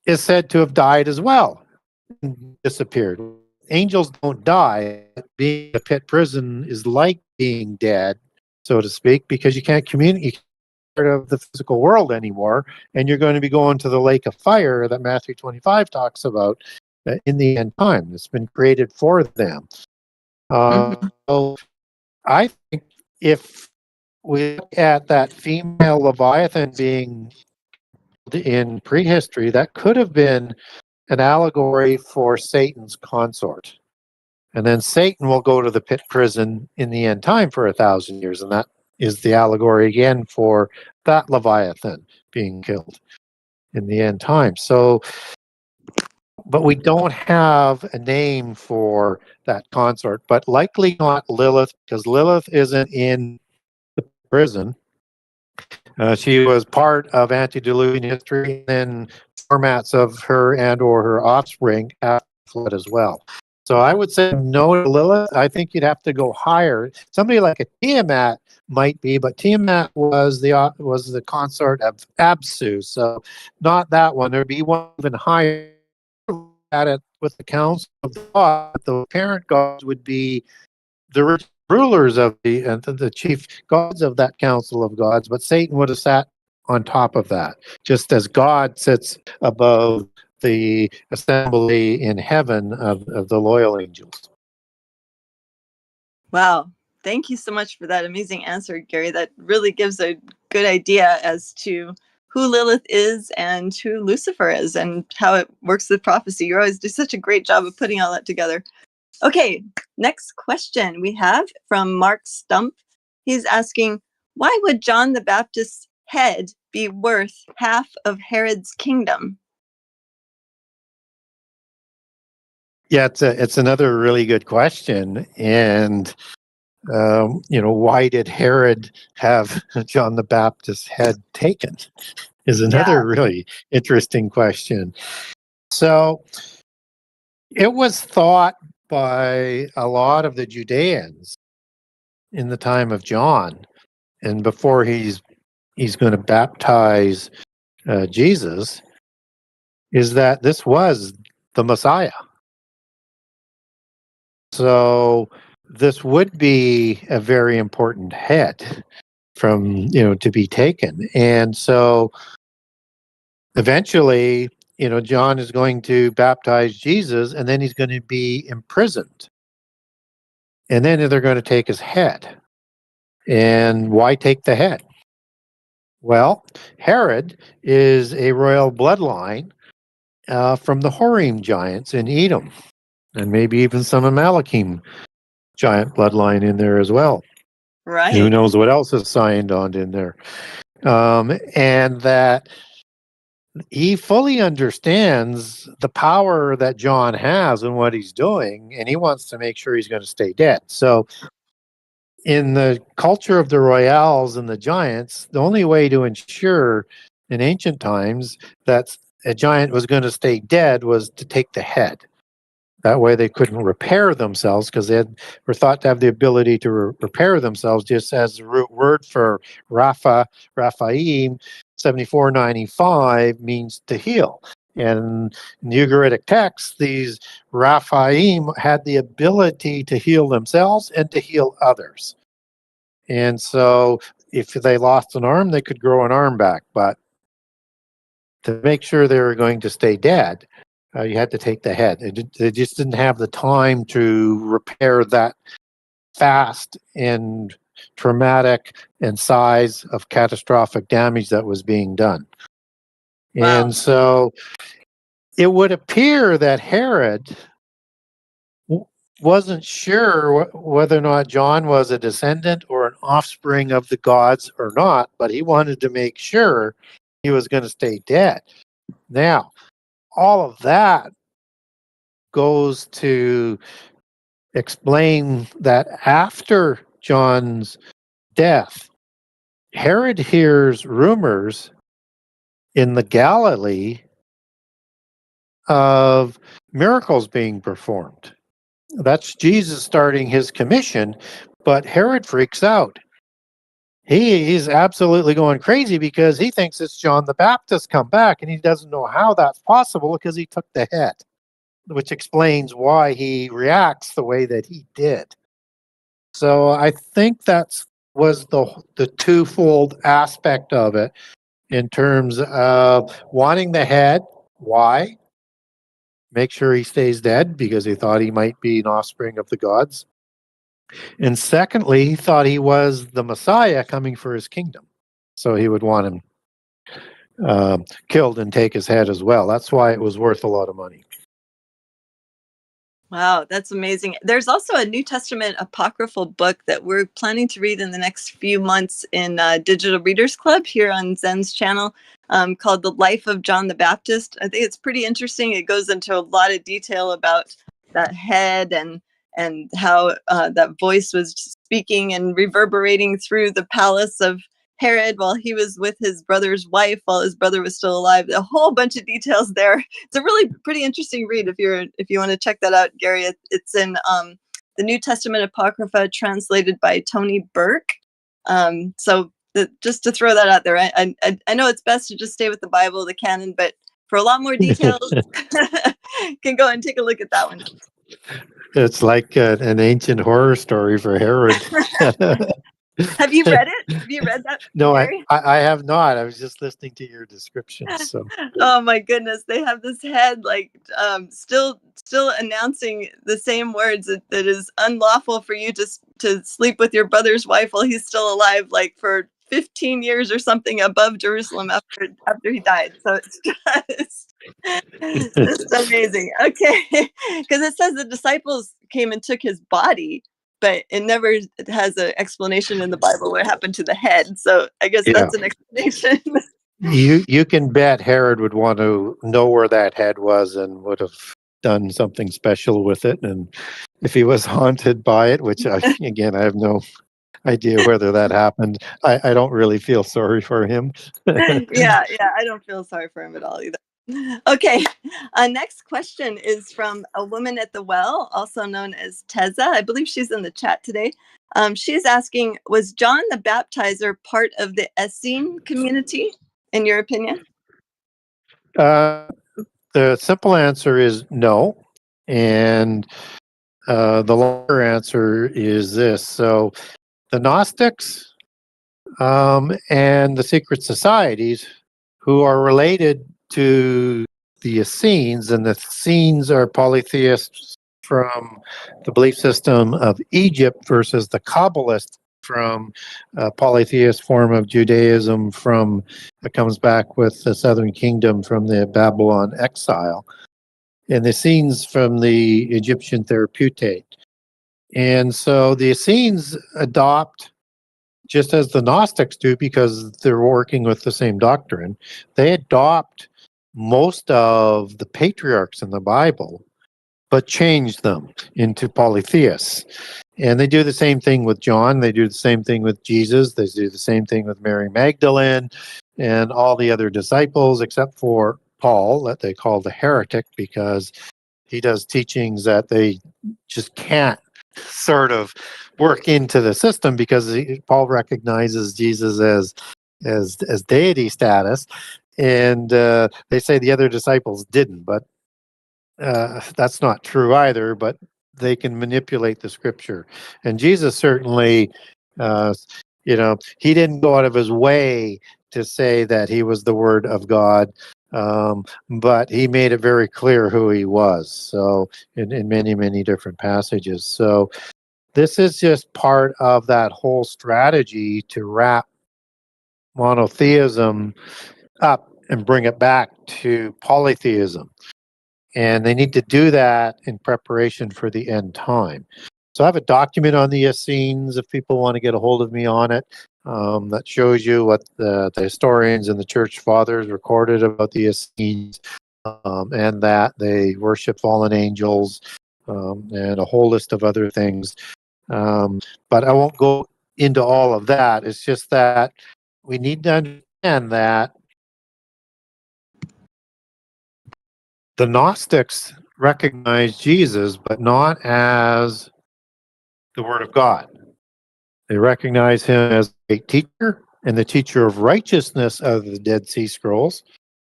is said to have died as well, disappeared. Angels don't die. Being in a pit prison is like being dead, so to speak, because you can't communicate part of the physical world anymore, and you're going to be going to the lake of fire that Matthew 25 talks about in the end time. It's been created for them. So I think if we look at that female Leviathan being in prehistory, that could have been an allegory for Satan's consort. And then Satan will go to the pit prison in the end time for 1,000 years. And that is the allegory again for that Leviathan being killed in the end time. So, but we don't have a name for that consort, but likely not Lilith, because Lilith isn't in the prison. She was part of antediluvian history and formats of her and or her offspring after the flood as well. So I would say no to Lilith. I think you'd have to go higher. Somebody like a Tiamat might be, but Tiamat was the consort of Absu, so not that one. There'd be one even higher. At it with the council of God, the parent gods would be the rulers of the chief gods of that council of gods, but Satan would have sat on top of that, just as God sits above the assembly in heaven of the loyal angels. Wow. Thank you so much for that amazing answer, Gary. That really gives a good idea as to who Lilith is and who Lucifer is and how it works with prophecy. You always do such a great job of putting all that together. Okay, next question we have from Mark Stump. He's asking, why would John the Baptist's head be worth half of Herod's kingdom? Yeah, it's another really good question. And, why did Herod have John the Baptist's head taken is another really interesting question. So it was thought by a lot of the Judeans in the time of John, and before he's going to baptize Jesus, is that this was the Messiah. So this would be a very important head from, to be taken. And so eventually, John is going to baptize Jesus, and then he's going to be imprisoned. And then they're going to take his head. And why take the head? Well, Herod is a royal bloodline from the Horim giants in Edom, and maybe even some Amalekim giant bloodline in there as well. Right. Who knows what else is signed on in there? And that he fully understands the power that John has and what he's doing, and he wants to make sure he's going to stay dead. So in the culture of the royals and the giants, the only way to ensure in ancient times that a giant was going to stay dead was to take the head. That way they couldn't repair themselves, because they were thought to have the ability to repair themselves, just as the root word for Raphaim, 7495, means to heal. And in the Ugaritic texts, these Raphaim had the ability to heal themselves and to heal others. And so if they lost an arm, they could grow an arm back. But to make sure they were going to stay dead, you had to take the head. They just didn't have the time to repair that fast and traumatic and size of catastrophic damage that was being done. Wow. And so it would appear that Herod wasn't sure whether or not John was a descendant or an offspring of the gods or not, but he wanted to make sure he was going to stay dead. Now, all of that goes to explain that after John's death, Herod hears rumors in the Galilee of miracles being performed. That's Jesus starting his commission, but Herod freaks out. He's absolutely going crazy because he thinks it's John the Baptist come back, and he doesn't know how that's possible because he took the head, which explains why he reacts the way that he did. So I think that was the twofold aspect of it, in terms of wanting the head. Why? Make sure he stays dead because he thought he might be an offspring of the gods. And secondly, he thought he was the Messiah coming for his kingdom. So he would want him killed and take his head as well. That's why it was worth a lot of money. Wow, that's amazing. There's also a New Testament apocryphal book that we're planning to read in the next few months in Digital Readers Club here on Zen's channel, called The Life of John the Baptist. I think it's pretty interesting. It goes into a lot of detail about that head and how that voice was speaking and reverberating through the palace of Herod while he was with his brother's wife, while his brother was still alive. A whole bunch of details there. It's a really pretty interesting read if you want to check that out, Gary. It's in the New Testament Apocrypha, translated by Tony Burke. Just to throw that out there, I know it's best to just stay with the Bible, the canon, but for a lot more details, can go and take a look at that one. It's like an ancient horror story for Herod. Have you read it? Have you read that? No, Gary? I have not. I was just listening to your description. So Oh my goodness, they have this head like still announcing the same words that is unlawful for you to sleep with your brother's wife while he's still alive, like for 15 years or something above Jerusalem after he died. So it's just That's amazing. Okay. Because it says the disciples came and took his body, but it never has an explanation in the Bible what happened to the head. So I guess Yeah. that's an explanation. You can bet Herod would want to know where that head was and would have done something special with it. And if he was haunted by it, which again, I have no idea whether that happened, I don't really feel sorry for him. Yeah, I don't feel sorry for him at all either. Okay, next question is from a woman at the well, also known as Teza. I believe she's in the chat today. She's asking, was John the Baptizer part of the Essene community, in your opinion? The simple answer is no. And the longer answer is this. So the Gnostics and the secret societies who are related to the Essenes, and the Essenes are polytheists from the belief system of Egypt versus the Kabbalists from a polytheist form of Judaism from that comes back with the Southern Kingdom from the Babylon exile, and the Essenes from the Egyptian therapeutate. And so the Essenes adopt, just as the Gnostics do, because they're working with the same doctrine, they adopt most of the patriarchs in the Bible, but change them into polytheists. And they do the same thing with John. They do the same thing with Jesus. They do the same thing with Mary Magdalene and all the other disciples, except for Paul, that they call the heretic, because he does teachings that they just can't sort of work into the system, because Paul recognizes Jesus as deity status, and they say the other disciples didn't, but that's not true either. But they can manipulate the scripture, and Jesus certainly, he didn't go out of his way to say that he was the Word of God. But he made it very clear who he was. So in many, many different passages. So this is just part of that whole strategy to wrap monotheism up and bring it back to polytheism. And they need to do that in preparation for the end time. So I have a document on the Essenes if people want to get a hold of me on it. That shows you what the historians and the church fathers recorded about the Essenes, and that they worship fallen angels, and a whole list of other things. But I won't go into all of that. It's just that we need to understand that the Gnostics recognize Jesus, but not as the Word of God. They recognize him as a teacher and the teacher of righteousness of the Dead Sea Scrolls,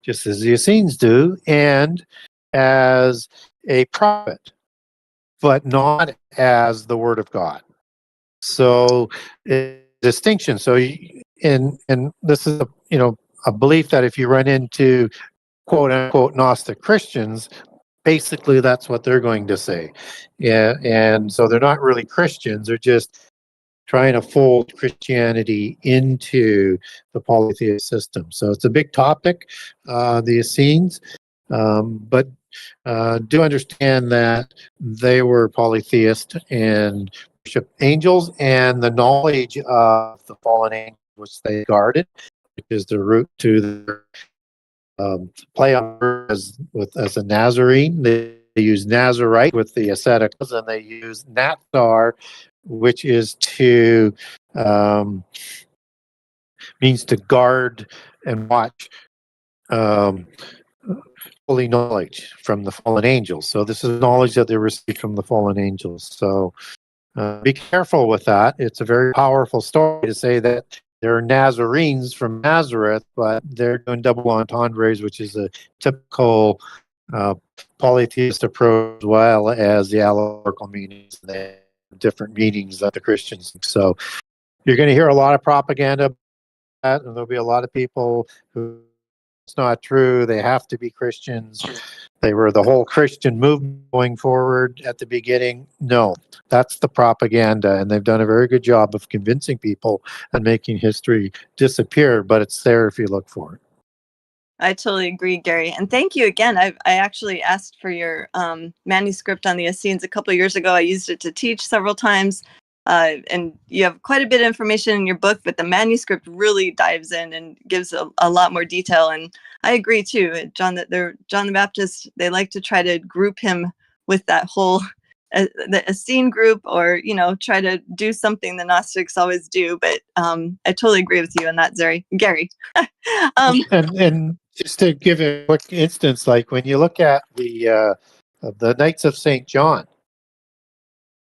just as the Essenes do, and as a prophet, but not as the Word of God. So, distinction. So, and this is a belief that if you run into quote unquote Gnostic Christians, basically that's what they're going to say. Yeah, and so they're not really Christians. They're just trying to fold Christianity into the polytheist system. So it's a big topic, the Essenes, but do understand that they were polytheist and worship angels, and the knowledge of the fallen angels which they guarded, which is the root to their play on as a Nazarene. They use Nazarite with the asceticals, and they use Natsar, which is means to guard and watch holy knowledge from the fallen angels. So this is knowledge that they received from the fallen angels. So be careful with that. It's a very powerful story to say that they're Nazarenes from Nazareth, but they're doing double entendres, which is a typical polytheist approach, as well as the allegorical meanings, the different meanings that the Christians. So you're going to hear a lot of propaganda about that, and there'll be a lot of people who it's not true. They have to be Christians. They were the whole Christian movement going forward at the beginning. No, that's the propaganda, and they've done a very good job of convincing people and making history disappear, but it's there if you look for it. I totally agree, Gary. And thank you again. I actually asked for your manuscript on the Essenes a couple of years ago. I used it to teach several times. And you have quite a bit of information in your book, but the manuscript really dives in and gives a lot more detail. And I agree too. John the Baptist, they like to try to group him with that whole the Essene group, or try to do something the Gnostics always do. But I totally agree with you on that, Gary. And just to give a quick instance, like when you look at the Knights of St. John,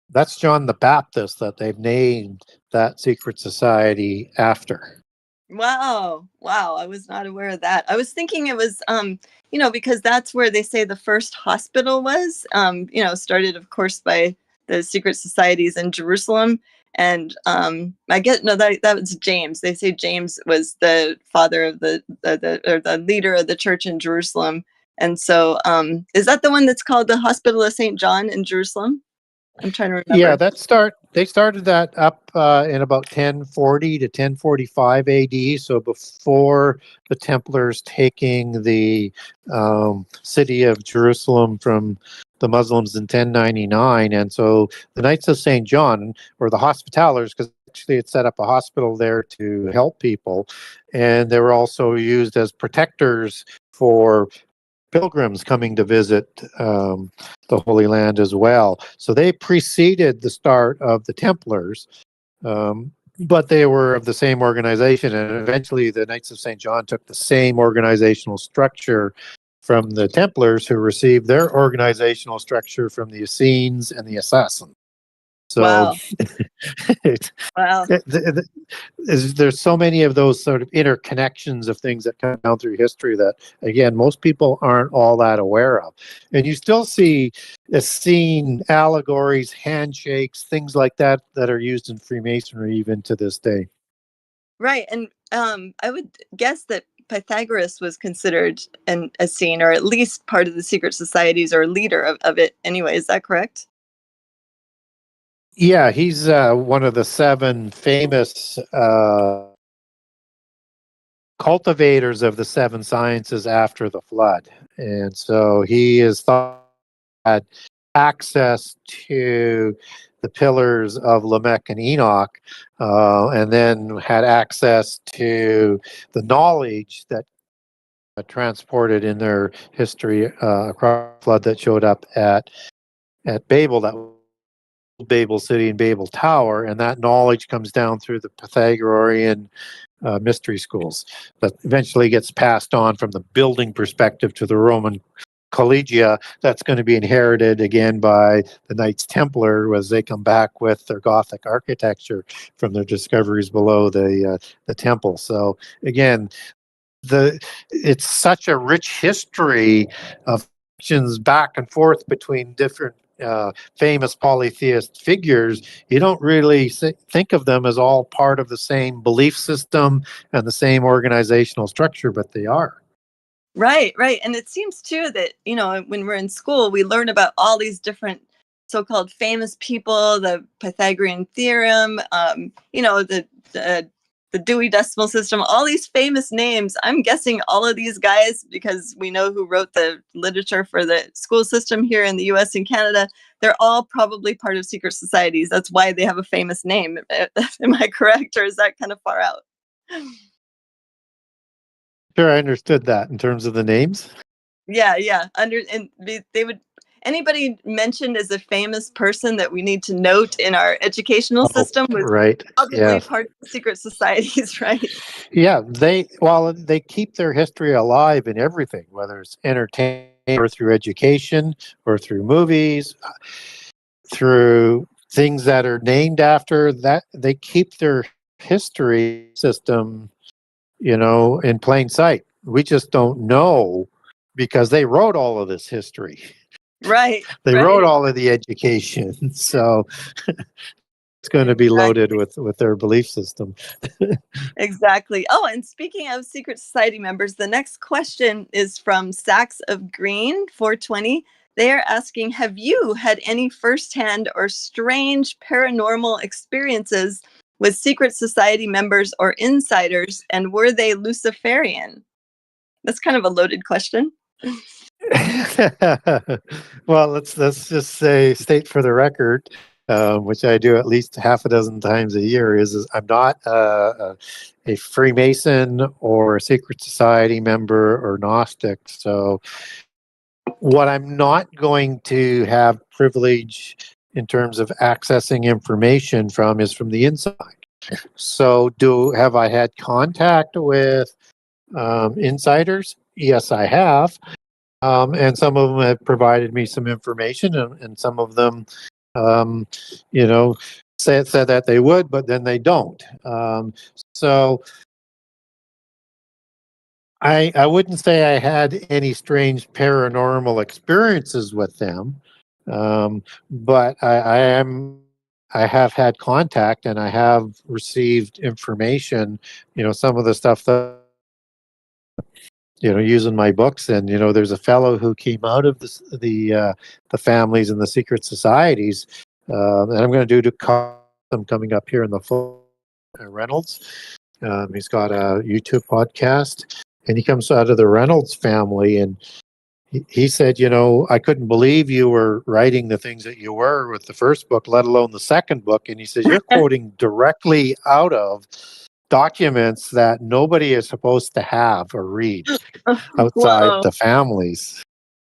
that's John the Baptist that they've named that secret society after. Wow. I was not aware of that. I was thinking it was, because that's where they say the first hospital was, started, of course, by the secret societies in Jerusalem. And I get, no, that was James. They say James was the father of the leader of the church in Jerusalem. And so is that the one that's called the Hospital of St. John in Jerusalem? I'm trying to remember. Yeah, they started that up in about 1040 to 1045 AD, so before the Templars taking the city of Jerusalem from the Muslims in 1099. And so the Knights of St. John, or the Hospitallers, because actually it set up a hospital there to help people, and they were also used as protectors for pilgrims coming to visit the Holy Land as well. So they preceded the start of the Templars, but they were of the same organization. And eventually the Knights of St. John took the same organizational structure from the Templars, who received their organizational structure from the Essenes and the Assassins. So Wow. Wow. There's so many of those sort of interconnections of things that come down through history that, again, most people aren't all that aware of. And you still see Essene allegories, handshakes, things like that are used in Freemasonry even to this day. Right. And I would guess that Pythagoras was considered an Essene, or at least part of the secret societies, or leader of it anyway. Is that correct? Yeah, he's one of the 7 famous cultivators of the 7 sciences after the flood. And so he is thought had access to the pillars of Lamech and Enoch, and then had access to the knowledge that transported in their history across the flood that showed up at Babel, that Babel City and Babel Tower, and that knowledge comes down through the Pythagorean mystery schools that eventually gets passed on from the building perspective to the Roman collegia. That's going to be inherited again by the Knights Templar as they come back with their Gothic architecture from their discoveries below the temple. So again, it's such a rich history of connections back and forth between different famous polytheist figures. You don't really think of them as all part of the same belief system and the same organizational structure, but they are. Right. And it seems too that, when we're in school, we learn about all these different so-called famous people, the Pythagorean theorem, the Dewey Decimal System, all these famous names. I'm guessing all of these guys, because we know who wrote the literature for the school system here in the US and Canada, they're all probably part of secret societies. That's why they have a famous name. Am I correct, or is that kind of far out? Sure, I understood that in terms of the names. Yeah. And they would, anybody mentioned as a famous person that we need to note in our educational system was right. probably part of the secret societies, right? Yeah, they keep their history alive in everything, whether it's entertainment or through education or through movies, through things that are named after that. They keep their history system, in plain sight. We just don't know because they wrote all of this history. Right. They wrote all of the education. So it's going to be loaded with their belief system. Exactly. Oh, and speaking of secret society members, the next question is from Sacks of Green 420. They are asking, have you had any firsthand or strange paranormal experiences with secret society members or insiders, and were they Luciferian? That's kind of a loaded question. Well, let's just state for the record, which I do at least half a dozen times a year, is I'm not a Freemason or a secret society member or Gnostic. So what I'm not going to have privilege in terms of accessing information from is from the inside. So have I had contact with insiders? Yes, I have. And some of them have provided me some information, and some of them, you know, said that they would, but then they don't. So I wouldn't say I had any strange paranormal experiences with them, but I have had contact, and I have received information. Some of the stuff that using my books, and there's a fellow who came out of the families and the secret societies, and I'm going to do them coming up here in the fall. Reynolds, he's got a YouTube podcast, and he comes out of the Reynolds family, and he said, I couldn't believe you were writing the things that you were with the first book, let alone the second book. And he says, you're quoting directly out of documents that nobody is supposed to have or read outside the families.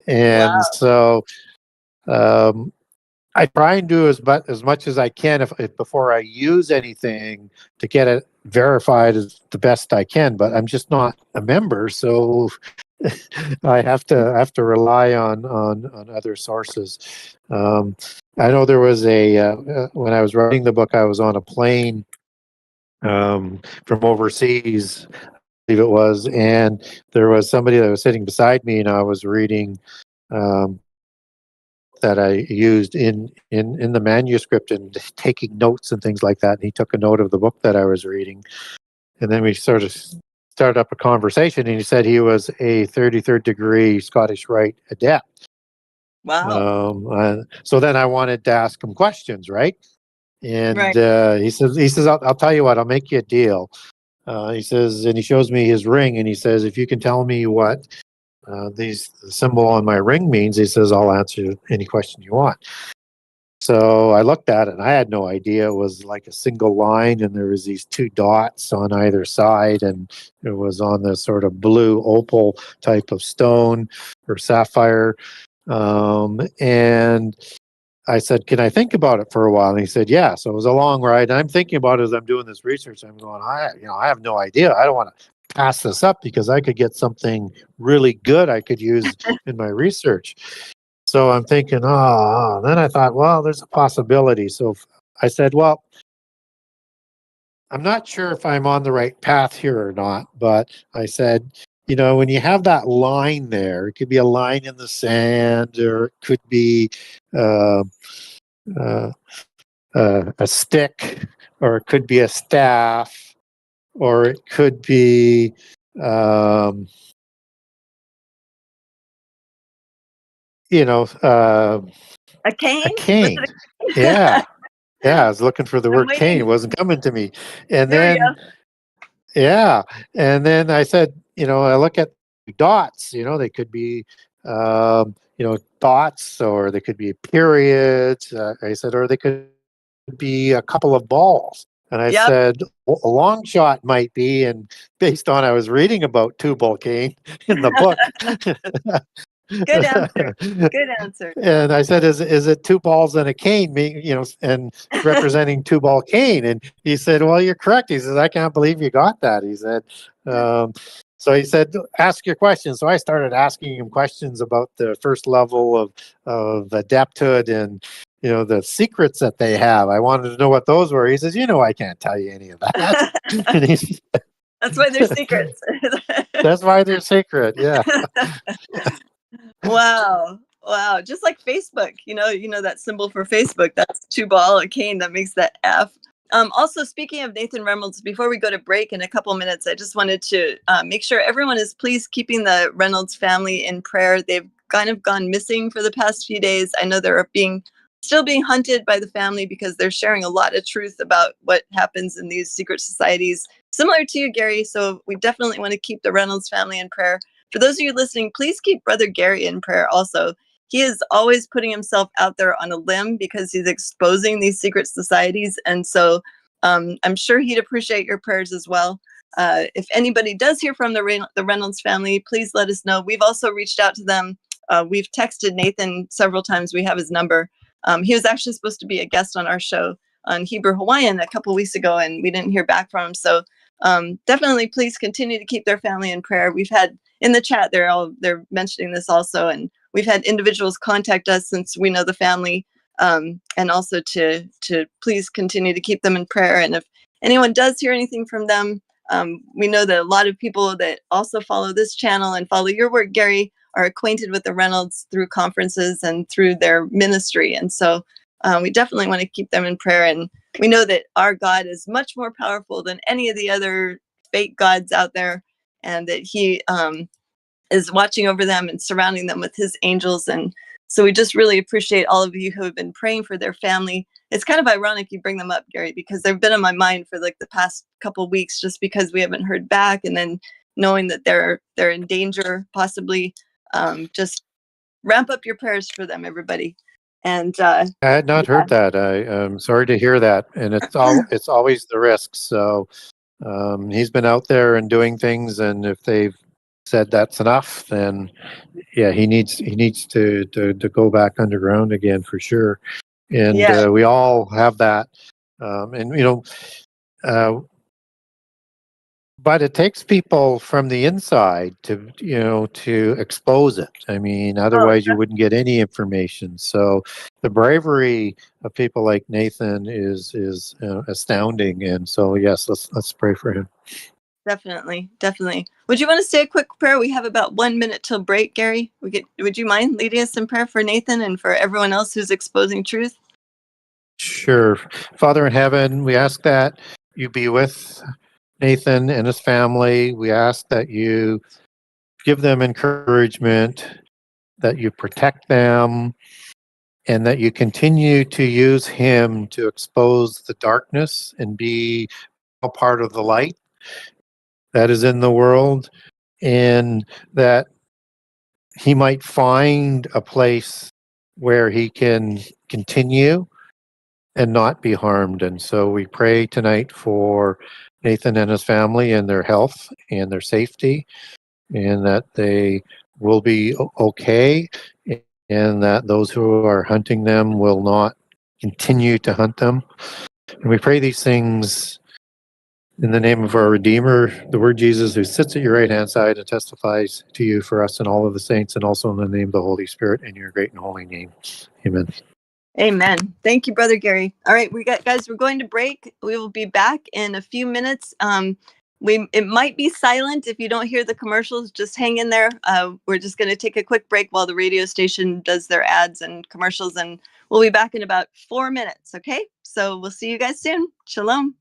And so I try and do as much as I can if before I use anything to get it verified as the best I can. But I'm just not a member, so I have to rely on other sources. I know there was when I was writing the book, I was on a plane from overseas, I believe it was, and there was somebody that was sitting beside me, and I was reading that I used in the manuscript and taking notes and things like that. And he took a note of the book that I was reading, and then we sort of started up a conversation. And he said he was a 33rd degree Scottish Rite adept. Wow. So then I wanted to ask him questions, right? And he says, I'll tell you what, I'll make you a deal. He says, and he shows me his ring, and he says, if you can tell me what the symbol on my ring means, he says, I'll answer any question you want. So I looked at it, and I had no idea. It was like a single line, and there was these two dots on either side, and it was on this sort of blue opal type of stone or sapphire. And I said, can I think about it for a while? And he said, yeah. So it was a long ride. And I'm thinking about it as I'm doing this research. I'm going, I have no idea. I don't want to pass this up because I could get something really good I could use in my research. So I'm thinking, then I thought, well, there's a possibility. So I said, well, I'm not sure if I'm on the right path here or not, but I said, when you have that line there, it could be a line in the sand, or it could be a stick, or it could be a staff, or it could be a cane. A cane. Yeah. I was looking for the word cane. It wasn't coming to me. And then, and then I said, I look at dots. They could be, dots, or they could be periods. I said, or they could be a couple of balls. And I said, a long shot might be, and based on I was reading about Tubal Cain in the book. Good answer. Good answer. And I said, "Is it two balls and a cane, and representing Tubal Cain?" And he said, "Well, you're correct." He says, "I can't believe you got that." He said, so he said, "Ask your questions." So I started asking him questions about the first level of adepthood and the secrets that they have. I wanted to know what those were. He says, "I can't tell you any of that." And that's why they're secrets. That's why they're secret. Yeah. Wow. Just like Facebook, that symbol for Facebook, that's Tubal, a cane that makes that F. Also, speaking of Nathan Reynolds, before we go to break in a couple minutes, I just wanted to make sure everyone is please keeping the Reynolds family in prayer. They've kind of gone missing for the past few days. I know they're still being hunted by the family because they're sharing a lot of truth about what happens in these secret societies, similar to you, Gary. So we definitely want to keep the Reynolds family in prayer. for those of you listening, please keep Brother Gary in prayer also. He is always putting himself out there on a limb because he's exposing these secret societies. And so I'm sure he'd appreciate your prayers as well. If anybody does hear from the Reynolds family, please let us know. We've also reached out to them. We've texted Nathan several times. We have his number. He was actually supposed to be a guest on our show on Hebrew Hawaiian a couple weeks ago, and we didn't hear back from him. So definitely please continue to keep their family in prayer. We've had in the chat, they're mentioning this also, and we've had individuals contact us since we know the family, and also to please continue to keep them in prayer. And if anyone does hear anything from them, we know that a lot of people that also follow this channel and follow your work, Gary, are acquainted with the Reynolds through conferences and through their ministry. And so we definitely want to keep them in prayer. And we know that our God is much more powerful than any of the other fake gods out there, and that he is watching over them and surrounding them with his angels. And so we just really appreciate all of you who have been praying for their family. It's kind of ironic you bring them up, Gary, because they've been on my mind for like the past couple of weeks, just because we haven't heard back, and then knowing that they're in danger, possibly. Just ramp up your prayers for them, everybody. And I had not heard that. I'm sorry to hear that, and it's always the risk. So he's been out there and doing things, and if they've said that's enough, then yeah, he needs to go back underground again for sure. And we all have that, and but it takes people from the inside to expose it. I mean, otherwise you wouldn't get any information. So the bravery of people like Nathan is astounding. And so yes, let's pray for him. Definitely. Would you want to say a quick prayer? We have about 1 minute till break, Gary. Would you mind leading us in prayer for Nathan and for everyone else who's exposing truth? Sure. Father in heaven, we ask that you be with Nathan and his family. We ask that you give them encouragement, that you protect them, and that you continue to use him to expose the darkness and be a part of the light that is in the world, and that he might find a place where he can continue and not be harmed. And so we pray tonight for Nathan and his family and their health and their safety, and that they will be okay, and that those who are hunting them will not continue to hunt them. And we pray these things in the name of our Redeemer, the Word Jesus, who sits at your right-hand side and testifies to you for us and all of the saints, and also in the name of the Holy Spirit, in your great and holy name. Amen. Amen. Thank you, Brother Gary. All right, we're going to break. We will be back in a few minutes. It might be silent if you don't hear the commercials. Just hang in there. We're just going to take a quick break while the radio station does their ads and commercials, and we'll be back in about 4 minutes. Okay, so we'll see you guys soon. Shalom.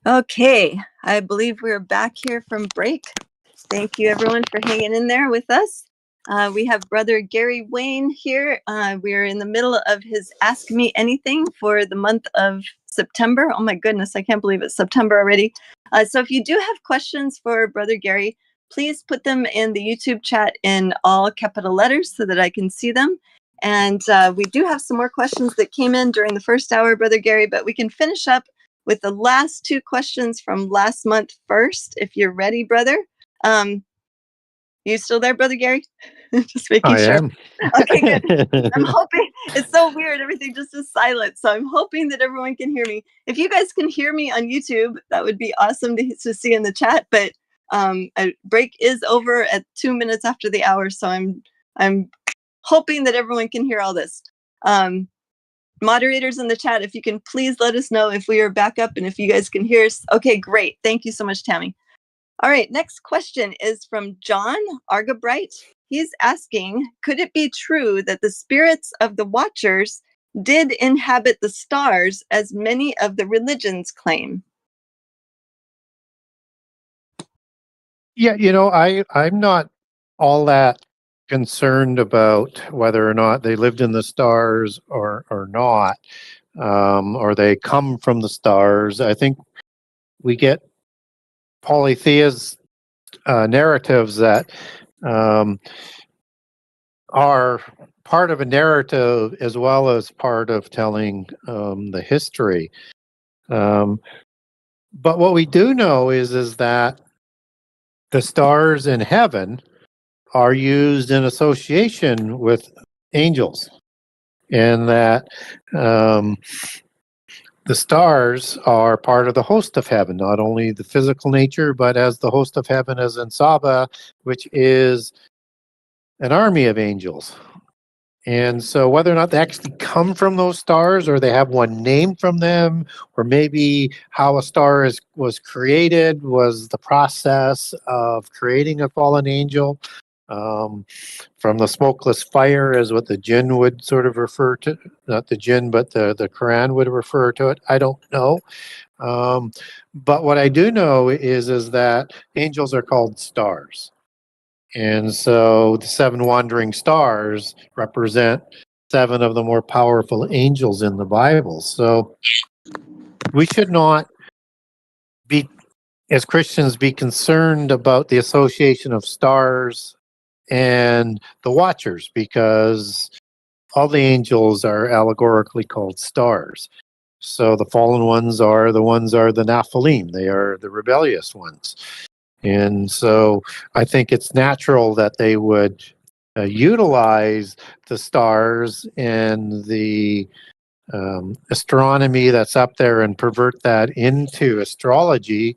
Okay, I believe we're back here from break. Thank you, everyone, for hanging in there with us. We have Brother Gary Wayne here. We're in the middle of his Ask Me Anything for the month of September. Oh my goodness, I can't believe it's September already. So if you do have questions for Brother Gary, please put them in the YouTube chat in all capital letters so that I can see them. And we do have some more questions that came in during the first hour, Brother Gary, but we can finish up with the last two questions from last month first, if you're ready, brother. You still there, Brother Gary? Just making I sure. am. Okay, good. I'm hoping. It's so weird. Everything just is silent. So I'm hoping that everyone can hear me. If you guys can hear me on YouTube, that would be awesome to see in the chat. But a break is over at 2 minutes after the hour. So I'm hoping that everyone can hear all this. Moderators in the chat, if you can please let us know if we are back up and if you guys can hear us. Okay, great. Thank you so much, Tammy. All right, next question is from John Argabright. He's asking, could it be true that the spirits of the Watchers did inhabit the stars as many of the religions claim? Yeah, I'm not all that concerned about whether or not they lived in the stars or not, or they come from the stars. I think we get polytheist narratives that are part of a narrative as well as part of telling the history. But what we do know is that the stars in heaven are used in association with angels, and that the stars are part of the host of heaven, not only the physical nature, but as the host of heaven as in Saba, which is an army of angels. And so whether or not they actually come from those stars or they have one name from them, or maybe how a star was created was the process of creating a fallen angel, from the smokeless fire is what the jinn would sort of refer to. Not the jinn, but the Qur'an would refer to it. I don't know. But what I do know is that angels are called stars. And so the seven wandering stars represent seven of the more powerful angels in the Bible. So we should not be, as Christians, be concerned about the association of stars and the Watchers, because all the angels are allegorically called stars. So the fallen ones are the Nephilim. They are the rebellious ones. And so I think it's natural that they would utilize the stars and the astronomy that's up there and pervert that into astrology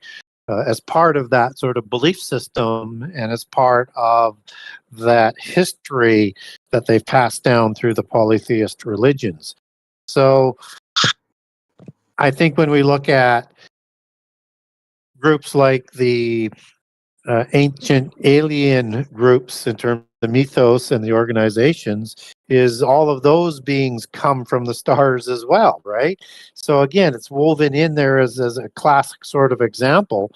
as part of that sort of belief system and as part of that history that they've passed down through the polytheist religions. So I think when we look at groups like the ancient alien groups in terms of the mythos and the organizations, is all of those beings come from the stars as well, right? So again, it's woven in there as a classic sort of example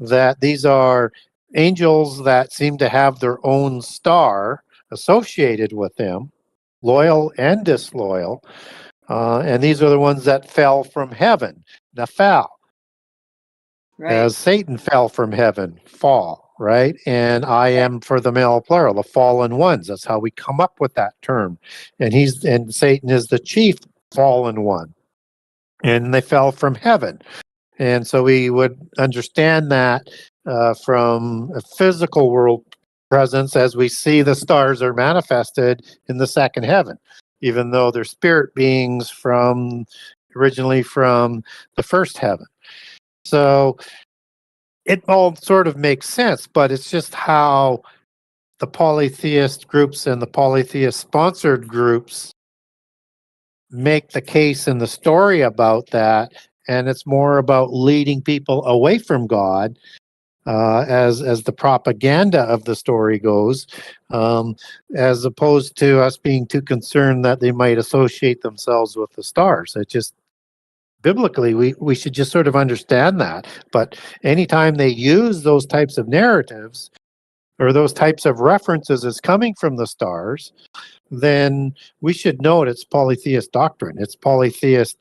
that these are angels that seem to have their own star associated with them, loyal and disloyal. And these are the ones that fell from heaven, Nephil. Right. As Satan fell from heaven, fall, right? And I am for the male plural, the fallen ones. That's how we come up with that term. And Satan is the chief fallen one. And they fell from heaven. And so we would understand that from a physical world presence as we see the stars are manifested in the second heaven, even though they're spirit beings originally from the first heaven. So it all sort of makes sense, but it's just how the polytheist groups and the polytheist sponsored groups make the case in the story about that. And it's more about leading people away from God, as the propaganda of the story goes, as opposed to us being too concerned that they might associate themselves with the stars. It just biblically, we should just sort of understand that. But anytime they use those types of narratives or those types of references as coming from the stars, then we should know it's polytheist doctrine. It's polytheist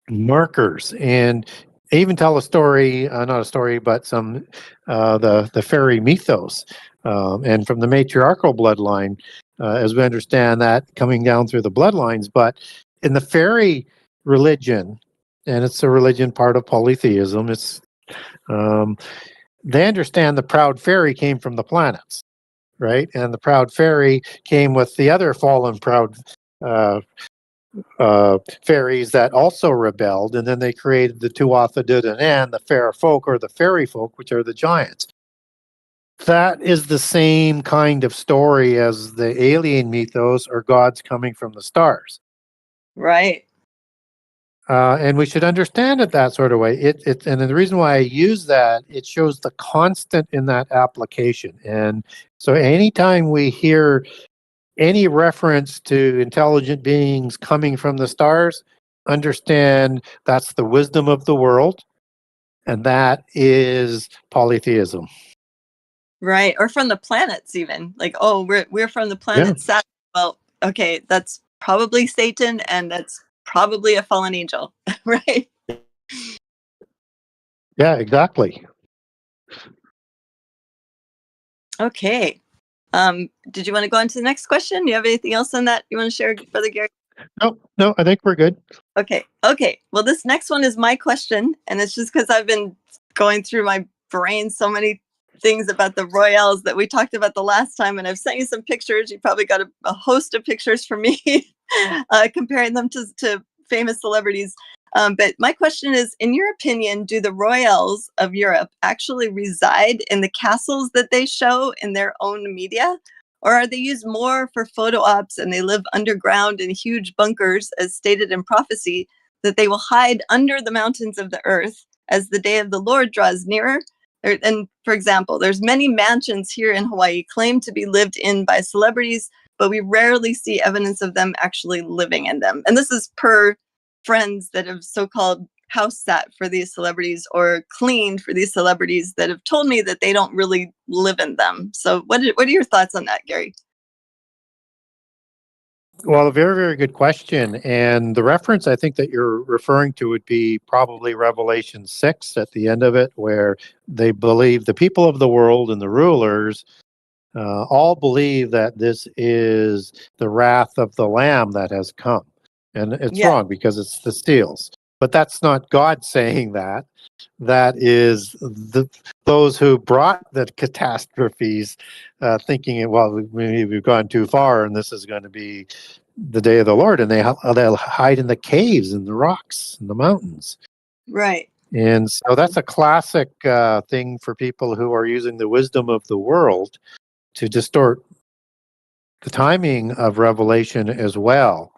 markers. And I even tell a story, not a story, but some the fairy mythos, and from the matriarchal bloodline, as we understand that coming down through the bloodlines. But in the fairy religion, and it's a religion part of polytheism, it's they understand the proud fairy came from the planets, right? And the proud fairy came with the other fallen proud fairies that also rebelled, and then they created the Tuatha De Danann, the fair folk or the fairy folk, which are the giants. That is the same kind of story as the alien mythos or gods coming from the stars. Right. And we should understand it that sort of way. And the reason why I use that, it shows the constant in that application. And so anytime we hear any reference to intelligent beings coming from the stars, understand that's the wisdom of the world, and that is polytheism. Right. Or from the planets even. Like, oh, we're from the planet Saturn. Well, okay, that's probably Satan and that's probably a fallen angel, right? Yeah, exactly. Okay. Did you want to go on to the next question? Do you have anything else on that you want to share, Brother Gary? No, I think we're good. Okay. Well, this next one is my question, and it's just because I've been going through my brain so many things about the royals that we talked about the last time, and I've sent you some pictures. You probably got a host of pictures from me comparing them to famous celebrities. But my question is, in your opinion, do the royals of Europe actually reside in the castles that they show in their own media? Or are they used more for photo ops and they live underground in huge bunkers, as stated in prophecy, that they will hide under the mountains of the earth as the day of the Lord draws nearer? And for example, there's many mansions here in Hawaii claimed to be lived in by celebrities, but we rarely see evidence of them actually living in them. And this is per friends that have so-called house sat for these celebrities or cleaned for these celebrities that have told me that they don't really live in them. So what are your thoughts on that, Gary? Well, a very, very good question. And the reference I think that you're referring to would be probably Revelation 6 at the end of it, where they believe the people of the world and the rulers all believe that this is the wrath of the Lamb that has come. And it's wrong because it's the seals. But that's not God saying that. That is those who brought the catastrophes, thinking, well, we've gone too far, and this is going to be the day of the Lord, and they'll hide in the caves and the rocks and the mountains. Right. And so that's a classic thing for people who are using the wisdom of the world to distort the timing of Revelation as well.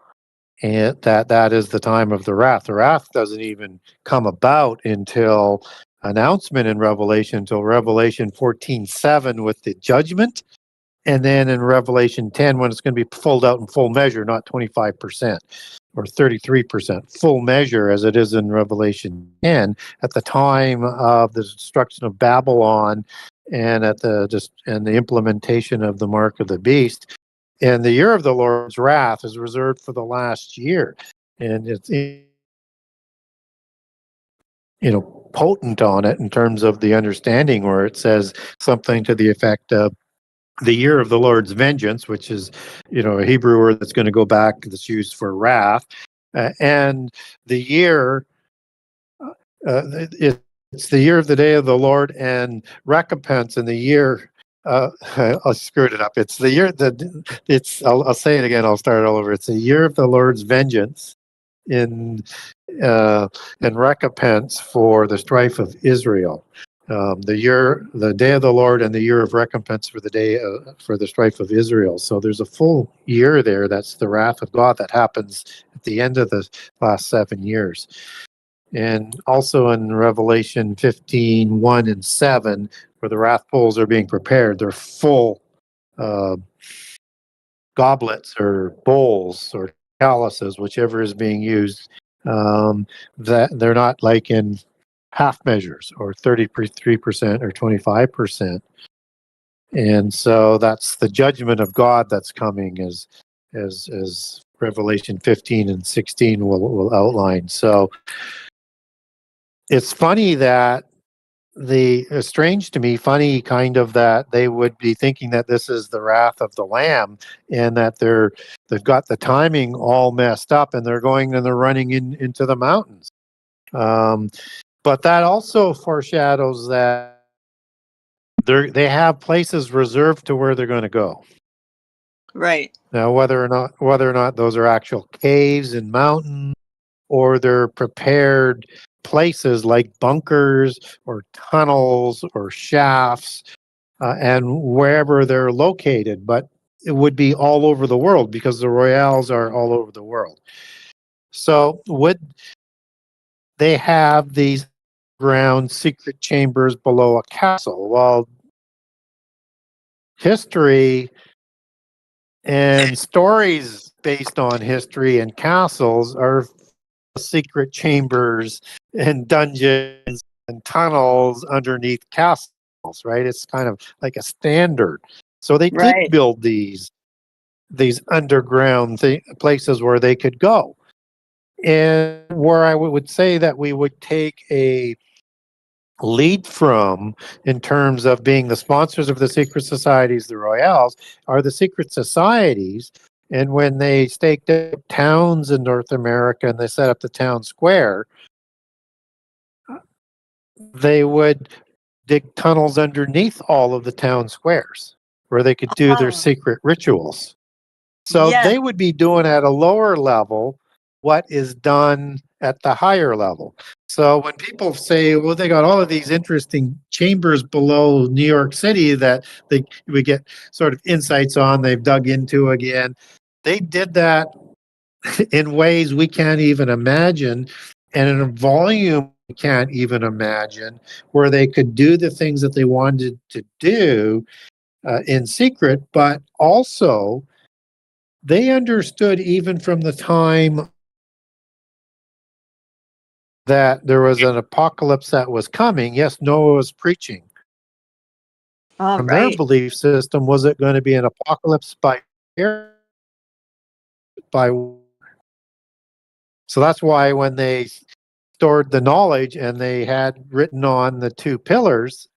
And that is the time of the wrath. The wrath doesn't even come about until announcement in Revelation, until Revelation 14:7 with the judgment, and then in Revelation 10 when it's going to be pulled out in full measure, not 25% or 33%, full measure as it is in Revelation 10 at the time of the destruction of Babylon and at the implementation of the mark of the beast. And the year of the Lord's wrath is reserved for the last year. And it's, potent on it in terms of the understanding where it says something to the effect of the year of the Lord's vengeance, which is, a Hebrew word that's going to go back, that's used for wrath. And the year, it's the year of the day of the Lord and recompense, and the year, I screwed it up. It's the year that I'll say it again. I'll start all over. It's the year of the Lord's vengeance in recompense for the strife of Israel. The day of the Lord and the year of recompense for the day for the strife of Israel. So there's a full year there. That's the wrath of God that happens at the end of the last 7 years. And also in Revelation 15:1 and 7, where the wrath bowls are being prepared, they're full goblets or bowls or chalices, whichever is being used That they're not like in half measures or 33% or 25%. And so that's the judgment of God that's coming, as Revelation 15 and 16 will outline. So it's funny that strange to me, funny kind of, that they would be thinking that this is the wrath of the Lamb, and that they've got the timing all messed up, and they're going and they're running into the mountains. But that also foreshadows that they have places reserved to where they're going to go. Right. Now, whether or not those are actual caves and mountains, or they're prepared places like bunkers or tunnels or shafts, and wherever they're located, but it would be all over the world because the royales are all over the world. So would they have these ground secret chambers below a castle? Well, history and stories based on history and castles are secret chambers and dungeons and tunnels underneath castles, right? It's kind of like a standard. So they did Right. build these underground places where they could go. And where I would say that we would take a lead from, in terms of being the sponsors of the secret societies, the royales, are the secret societies. And when they staked out towns in North America and they set up the town square, they would dig tunnels underneath all of the town squares where they could do their secret rituals. So Yeah. they would be doing at a lower level what is done at the higher level. So when people say, well, they got all of these interesting chambers below New York City that we get sort of insights on, they've dug into again, they did that in ways we can't even imagine, and in a volume we can't even imagine, where they could do the things that they wanted to do in secret, but also they understood, even from the time that there was an apocalypse that was coming. Yes, Noah was preaching. All From their right. belief system, was it going to be an apocalypse by air, by? So that's why when they stored the knowledge and they had written on the two pillars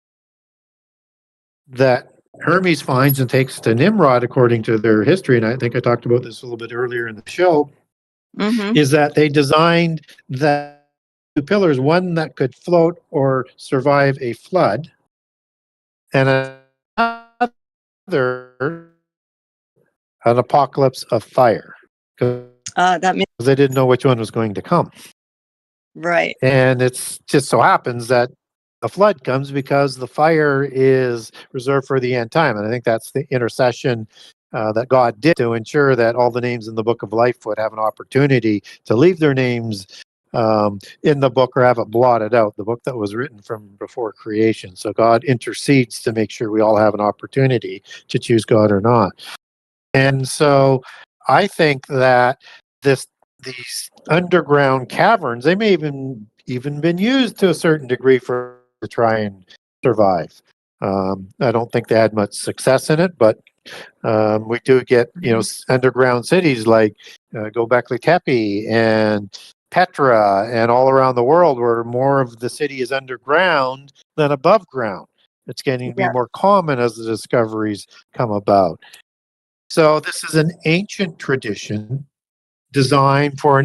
that Hermes finds and takes to Nimrod, according to their history, and I think I talked about this a little bit earlier in the show, is that they designed the two pillars, one that could float or survive a flood, and another an apocalypse of fire, because That means they didn't know which one was going to come. right. And it's just so happens that the flood comes because the fire is reserved for the end time. And I think that's the intercession that God did to ensure that all the names in the book of life would have an opportunity to leave their names in the book or have it blotted out, the book that was written from before creation. So God intercedes to make sure we all have an opportunity to choose God or not. And so I think that these underground caverns, they may even been used to a certain degree to try and survive. I don't think they had much success in it, but we do get underground cities like Göbekli Tepe and Petra and all around the world, where more of the city is underground than above ground. It's getting to be more common as the discoveries come about. So this is an ancient tradition designed for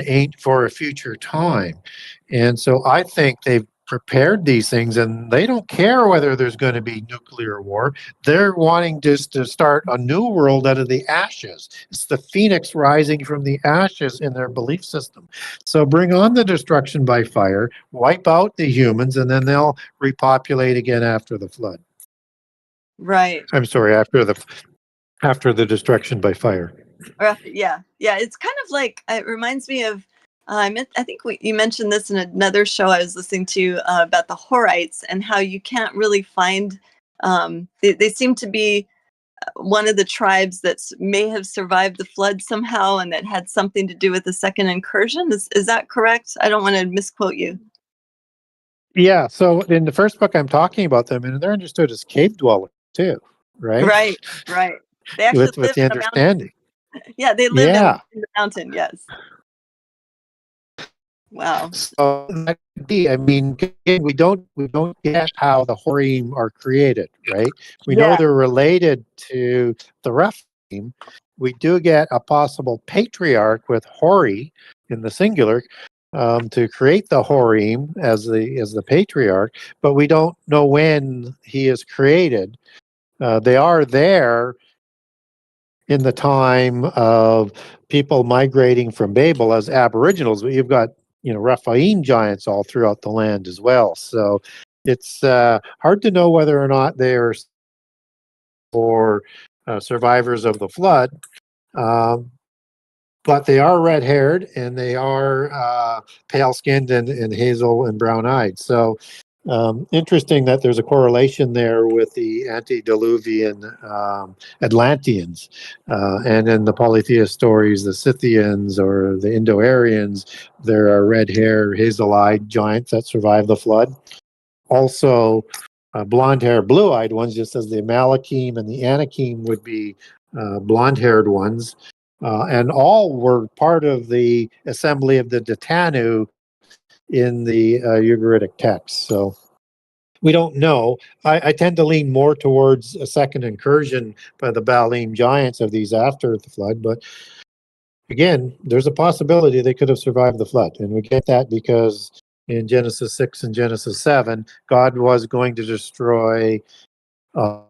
a future time. And so I think they've prepared these things, and they don't care whether there's going to be nuclear war. They're wanting just to start a new world out of the ashes. It's the phoenix rising from the ashes in their belief system. So bring on the destruction by fire, wipe out the humans, and then they'll repopulate again after the flood. Right. I'm sorry, after the destruction by fire. Yeah. It's kind of like, it reminds me of. I think you mentioned this in another show I was listening to about the Horites and how you can't really find. They seem to be one of the tribes that may have survived the flood somehow, and that had something to do with the second incursion. Is that correct? I don't want to misquote you. Yeah. So in the first book, I'm talking about them, and they're understood as cave dwellers too, right? Right, right. They actually With live the in the mountain. understanding. Yeah, they live Yeah. in the mountain. Yes. Wow. So that could be. I mean, again, we don't get how the Horim are created, right? We know Yeah. they're related to the Rephaim. We do get a possible patriarch with Hori in the singular to create the Horim as the patriarch, but we don't know when he is created. They are there in the time of people migrating from Babel as aboriginals, but you've got Rephaim giants all throughout the land as well. So it's hard to know whether or not they're or survivors of the flood. But they are red-haired and they are pale-skinned and hazel and brown-eyed. So interesting that there's a correlation there with the antediluvian Atlanteans. And in the polytheist stories, the Scythians or the Indo-Aryans, there are red-haired, hazel-eyed giants that survive the flood. Also, blonde-haired, blue-eyed ones, just as the Malachim and the Anakim would be blonde-haired ones. And all were part of the assembly of the Datanu in the Ugaritic text. So we don't know. I tend to lean more towards a second incursion by the Baalim giants of these after the flood. But again, there's a possibility they could have survived the flood. And we get that because in Genesis 6 and Genesis 7, God was going to destroy the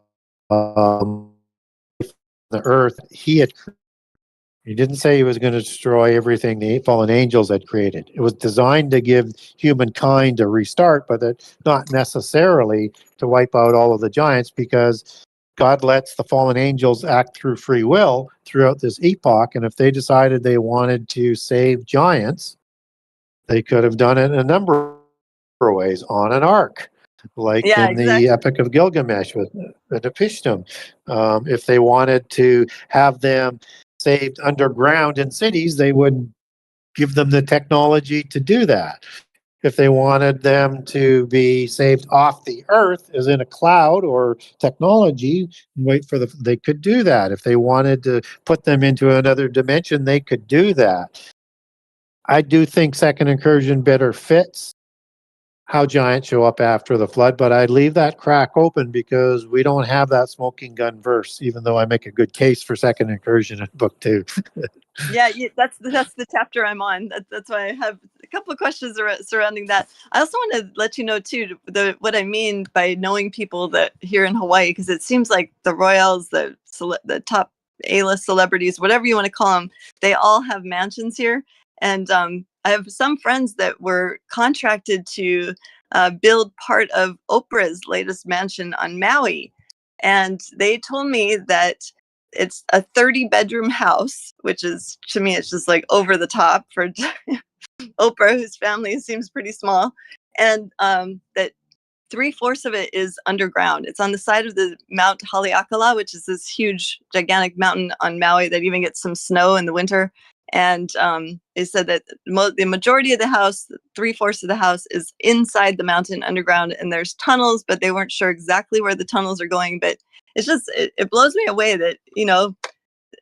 earth. He didn't say he was going to destroy everything the fallen angels had created. It was designed to give humankind a restart, but not necessarily to wipe out all of the giants, because God lets the fallen angels act through free will throughout this epoch. And if they decided they wanted to save giants, they could have done it in a number of ways on an ark, like Yeah, in the Epic of Gilgamesh with Nephilim. If they wanted to have them saved underground in cities, they would give them the technology to do that. If they wanted them to be saved off the earth, as in a cloud or technology, they could do that. If they wanted to put them into another dimension, they could do that. I do think second incursion better fits how giants show up after the flood, but I'd leave that crack open because we don't have that smoking gun verse, even though I make a good case for second incursion in book 2. Yeah, that's the chapter I'm on. That's why I have a couple of questions surrounding that. I also want to let you know too what I mean by knowing people that here in Hawaii, because it seems like the royals, the top A-list celebrities, whatever you want to call them, they all have mansions here. And I have some friends that were contracted to build part of Oprah's latest mansion on Maui, and they told me that it's a 30-bedroom house, which is, to me, it's just like over the top for Oprah, whose family seems pretty small. And that 3/4 of it is underground. It's on the side of the Mount Haleakala, which is this huge, gigantic mountain on Maui that even gets some snow in the winter. And they said that the majority of the house, 3/4 of the house, is inside the mountain underground, and there's tunnels, but they weren't sure exactly where the tunnels are going. But it's just, it blows me away that,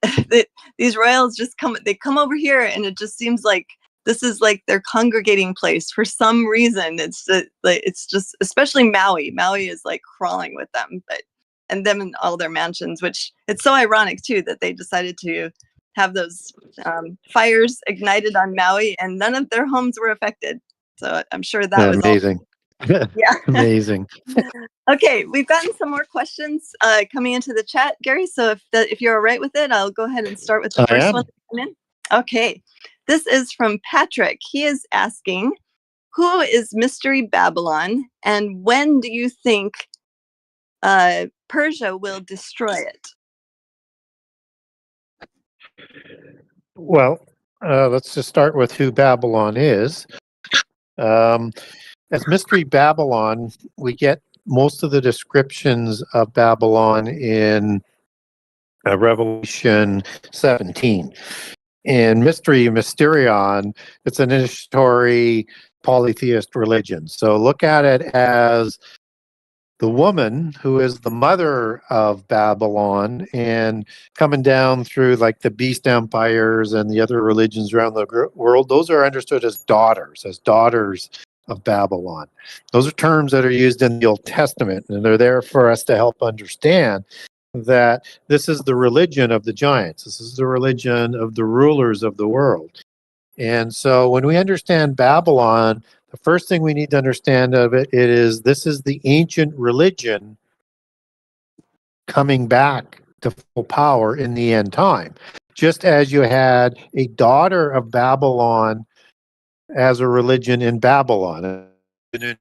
that these royals just come over here, and it just seems like this is like their congregating place for some reason. It's just, especially Maui. Maui is like crawling with them, and them in all their mansions, which it's so ironic too that they decided to have those fires ignited on Maui, and none of their homes were affected. So I'm sure that was amazing. Yeah. Amazing. Okay, we've gotten some more questions coming into the chat, Gary. So if you're all right with it, I'll go ahead and start with the first one. Okay, this is from Patrick. He is asking, who is Mystery Babylon, and when do you think Persia will destroy it? Well, let's just start with who Babylon is. As Mystery Babylon, we get most of the descriptions of Babylon in Revelation 17. And Mysterion, it's an initiatory polytheist religion. So look at it as the woman who is the mother of Babylon and coming down through like the beast empires and the other religions around the world. Those are understood as daughters of Babylon. Those are terms that are used in the Old Testament, and they're there for us to help understand that this is the religion of the giants. This is the religion of the rulers of the world. And so when we understand Babylon, the first thing we need to understand of it is this is the ancient religion coming back to full power in the end time. Just as you had a daughter of Babylon as a religion in Babylon, in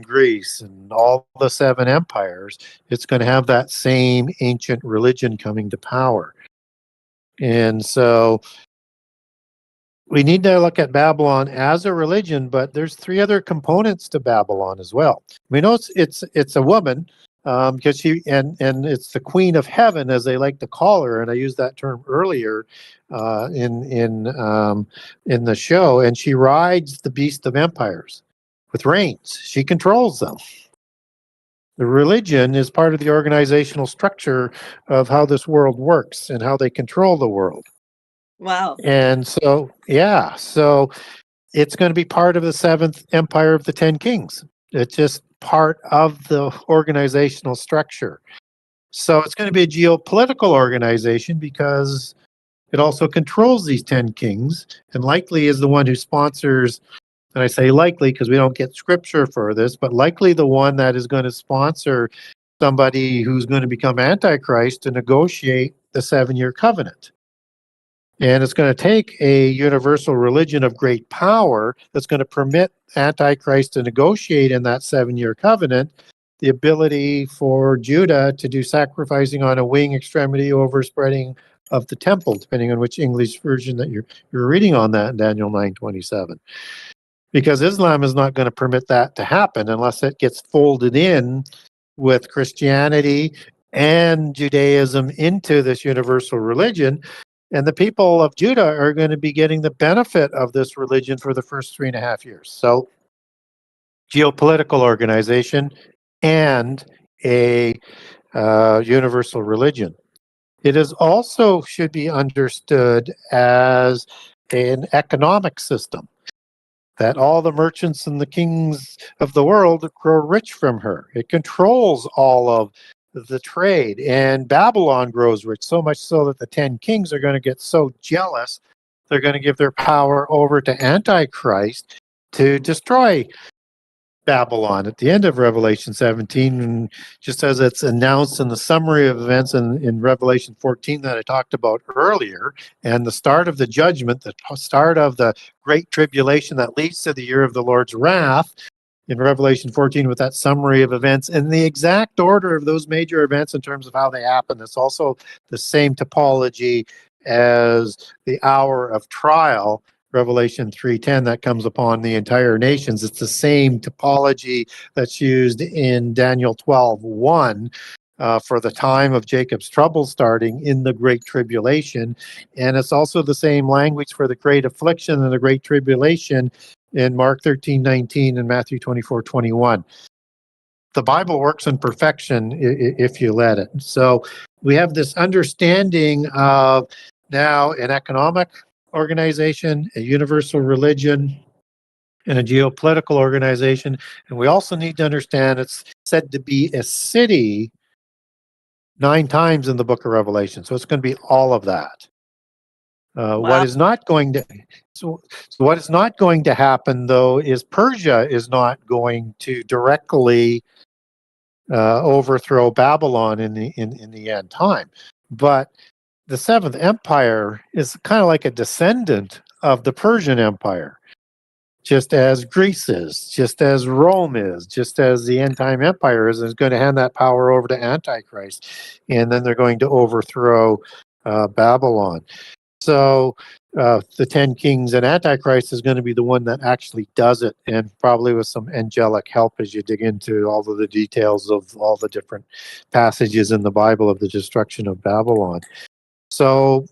Greece, and all the seven empires, it's going to have that same ancient religion coming to power. And so we need to look at Babylon as a religion, but there's three other components to Babylon as well. We know it's a woman because she and it's the queen of heaven, as they like to call her, and I used that term earlier in the show. And she rides the beast of empires with reins. She controls them. The religion is part of the organizational structure of how this world works and how they control the world. Wow. And so, yeah, so it's going to be part of the seventh empire of the 10 kings. It's just part of the organizational structure. So it's going to be a geopolitical organization because it also controls these 10 kings and likely is the one who sponsors, and I say likely because we don't get scripture for this, but likely the one that is going to sponsor somebody who's going to become Antichrist to negotiate the 7-year covenant. And it's going to take a universal religion of great power that's going to permit Antichrist to negotiate in that 7-year covenant the ability for Judah to do sacrificing on a wing extremity overspreading of the temple, depending on which English version that you're reading on that in Daniel 9:27. Because Islam is not going to permit that to happen unless it gets folded in with Christianity and Judaism into this universal religion. And the people of Judah are going to be getting the benefit of this religion for the first 3.5 years. So, geopolitical organization and a universal religion. It is also should be understood as an economic system, that all the merchants and the kings of the world grow rich from her. It controls all of the trade, and Babylon grows rich, so much so that the 10 kings are going to get so jealous, they're going to give their power over to Antichrist to destroy Babylon at the end of Revelation 17, just as it's announced in the summary of events in Revelation 14 that I talked about earlier, and the start of the judgment, the start of the great tribulation that leads to the year of the Lord's wrath in Revelation 14 with that summary of events and the exact order of those major events in terms of how they happen. It's also the same typology as the hour of trial, Revelation 3:10, that comes upon the entire nations. It's the same typology that's used in Daniel 12:1 for the time of Jacob's trouble starting in the Great Tribulation. And it's also the same language for the Great Affliction and the Great Tribulation in Mark 13:19 and Matthew 24:21. The Bible works in perfection if you let it. So we have this understanding of now an economic organization, a universal religion, and a geopolitical organization. And we also need to understand it's said to be a city 9 times in the book of Revelation. So it's going to be all of that. What is not going to what is not going to happen though is Persia is not going to directly overthrow Babylon in the end time, but the Seventh Empire is kind of like a descendant of the Persian Empire, just as Greece is, just as Rome is, just as the end time empire is going to hand that power over to Antichrist, and then they're going to overthrow Babylon. So the 10 kings and Antichrist is going to be the one that actually does it, and probably with some angelic help as you dig into all of the details of all the different passages in the Bible of the destruction of Babylon. So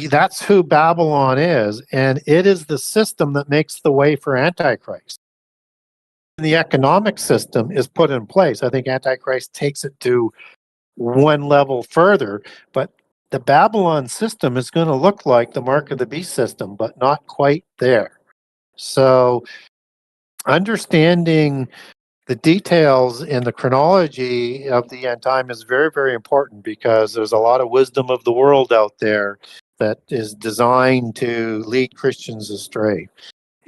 that's who Babylon is, and it is the system that makes the way for Antichrist. The economic system is put in place. I think Antichrist takes it to one level further, but the Babylon system is going to look like the Mark of the Beast system, but not quite there. So understanding the details in the chronology of the end time is very, very important, because there's a lot of wisdom of the world out there that is designed to lead Christians astray.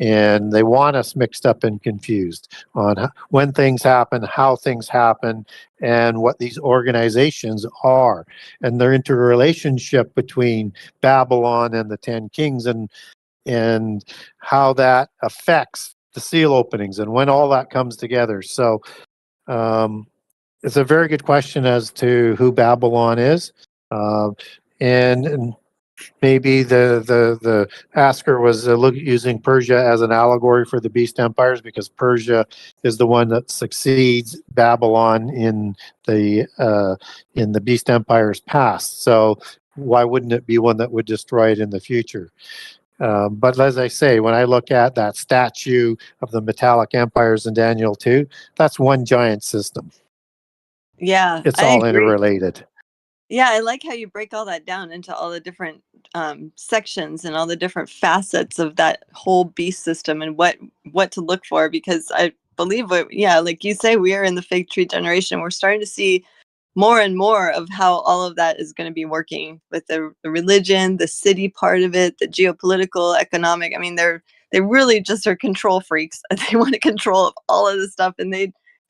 And they want us mixed up and confused on when things happen, how things happen, and what these organizations are, and their interrelationship between Babylon and the 10 kings, and how that affects the seal openings and when all that comes together. So it's a very good question as to who Babylon is. And maybe the asker was using Persia as an allegory for the beast empires, because Persia is the one that succeeds Babylon in the beast empires past. So why wouldn't it be one that would destroy it in the future? But as I say, when I look at that statue of the metallic empires in Daniel 2, that's one giant system. Yeah, It's I all agree. interrelated. Yeah, I like how you break all that down into all the different sections and all the different facets of that whole beast system, and what to look for. Because I believe, like you say, we are in the fig tree generation. We're starting to see more and more of how all of that is going to be working with the religion, the city part of it, the geopolitical, economic. I mean, they really just are control freaks. They want to control all of this stuff, and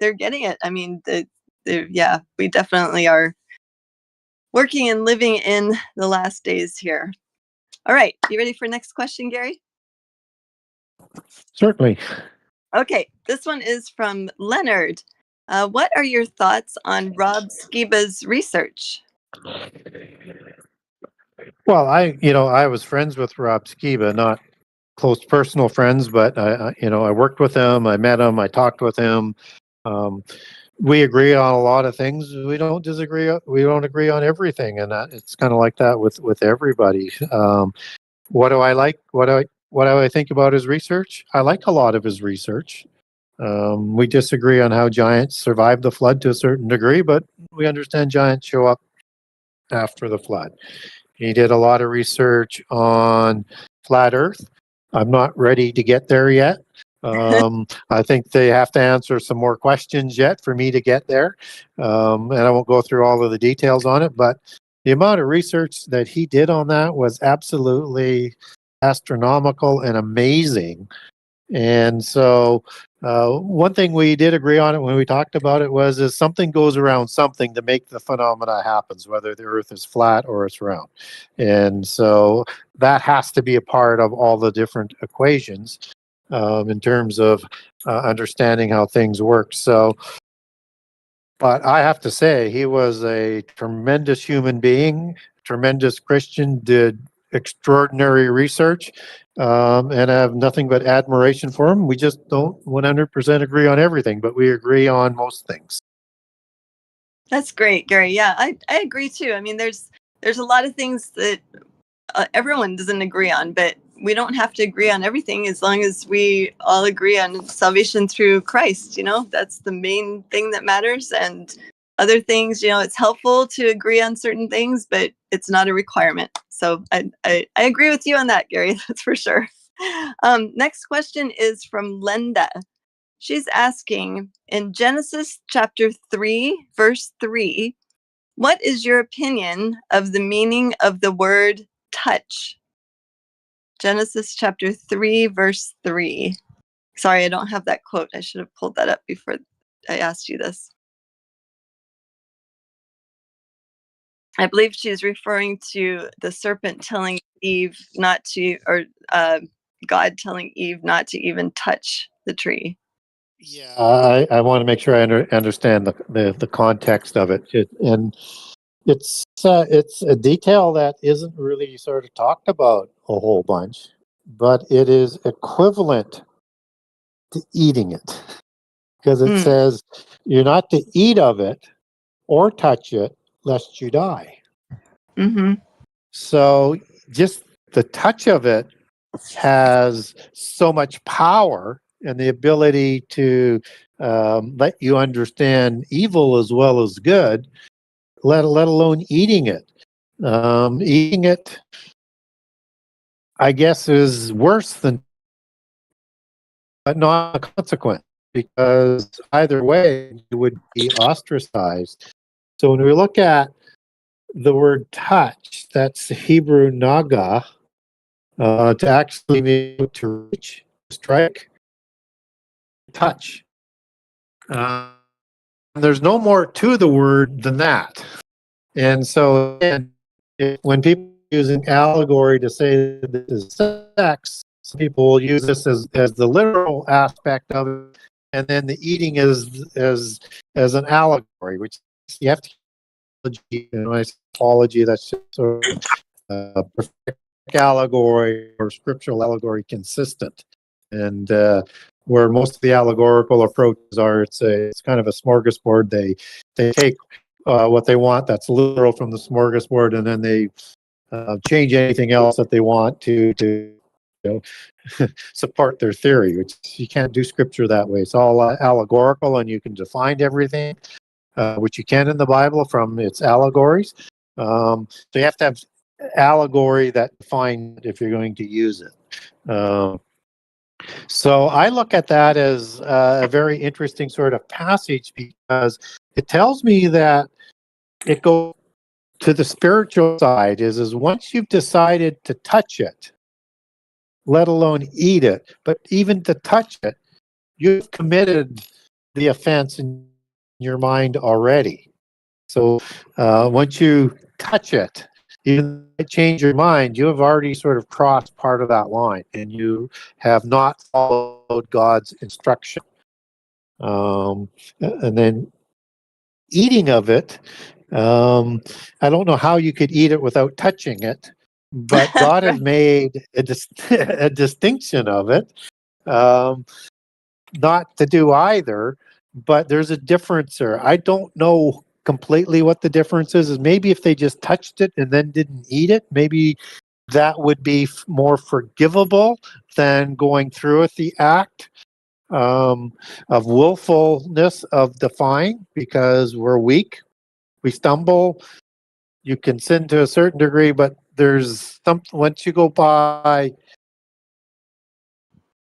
they're getting it. I mean, we definitely are working and living in the last days here. All right, you ready for next question, Gary? Certainly. Okay, this one is from Leonard. What are your thoughts on Rob Skiba's research? Well, I was friends with Rob Skiba, not close personal friends, but I worked with him, I met him, I talked with him. We agree on a lot of things. We don't disagree. We don't agree on everything, and it's kind of like that with everybody. What do I like? What do I think about his research? I like a lot of his research. We disagree on how giants survived the flood to a certain degree, but we understand giants show up after the flood. He did a lot of research on flat Earth. I'm not ready to get there yet. I think they have to answer some more questions yet for me to get there. And I won't go through all of the details on it, but the amount of research that he did on that was absolutely astronomical and amazing. And so one thing we did agree on it when we talked about it is something goes around something to make the phenomena happens, whether the Earth is flat or it's round. And so that has to be a part of all the different equations in terms of understanding how things work. So, but I have to say, he was a tremendous human being, tremendous Christian, did extraordinary research, and I have nothing but admiration for him. We just don't 100% agree on everything, but we agree on most things. That's great, Gary. Yeah, I agree too. I mean, there's a lot of things that everyone doesn't agree on, but we don't have to agree on everything as long as we all agree on salvation through Christ. That's the main thing that matters. And other things, it's helpful to agree on certain things, but it's not a requirement. So I agree with you on that, Gary. That's for sure. Next question is from Lenda. She's asking, in Genesis chapter 3, verse 3, what is your opinion of the meaning of the word touch? Genesis chapter 3, verse 3. Sorry, I don't have that quote. I should have pulled that up before I asked you this. I believe she's referring to the serpent telling Eve not to, or God telling Eve not to even touch the tree. Yeah, I want to make sure I understand the context of it. And it's a detail that isn't really sort of talked about a whole bunch, but it is equivalent to eating it, because it Mm. says you're not to eat of it or touch it lest you die. Mm-hmm. So just the touch of it has so much power and the ability to let you understand evil as well as good, let alone eating it. Eating it, I guess, is worse than, but not a consequence, because either way, you would be ostracized. So when we look at the word touch, that's the Hebrew naga, to actually mean to reach, strike, touch. There's no more to the word than that. And so again, when people are using allegory to say that this is sex, some people will use this as the literal aspect of it, and then the eating is as an allegory, which you have to, mythology, that's just sort of prophetic allegory or scriptural allegory consistent. And where most of the allegorical approaches are, it's kind of a smorgasbord. They take what they want that's literal from the smorgasbord, and then they change anything else that they want to you know, support their theory. Which you can't do scripture that way. It's all allegorical, and you can define everything, which you can in the Bible from its allegories. So you have to have allegory that define if you're going to use it. So I look at that as a very interesting sort of passage, because it tells me that it goes to the spiritual side is once you've decided to touch it, let alone eat it, but even to touch it, you've committed the offense in your mind already. So once you touch it, even if you change your mind, you have already sort of crossed part of that line, and you have not followed God's instruction. And then eating of it, I don't know how you could eat it without touching it, but God has made a distinction of it. Um, Not to do either, but there's a difference there. I don't know completely what the difference is. Maybe if they just touched it and then didn't eat it, maybe that would be more forgivable than going through with the act of willfulness of defying, because we're weak, we stumble. You can sin to a certain degree, but there's some, once you go by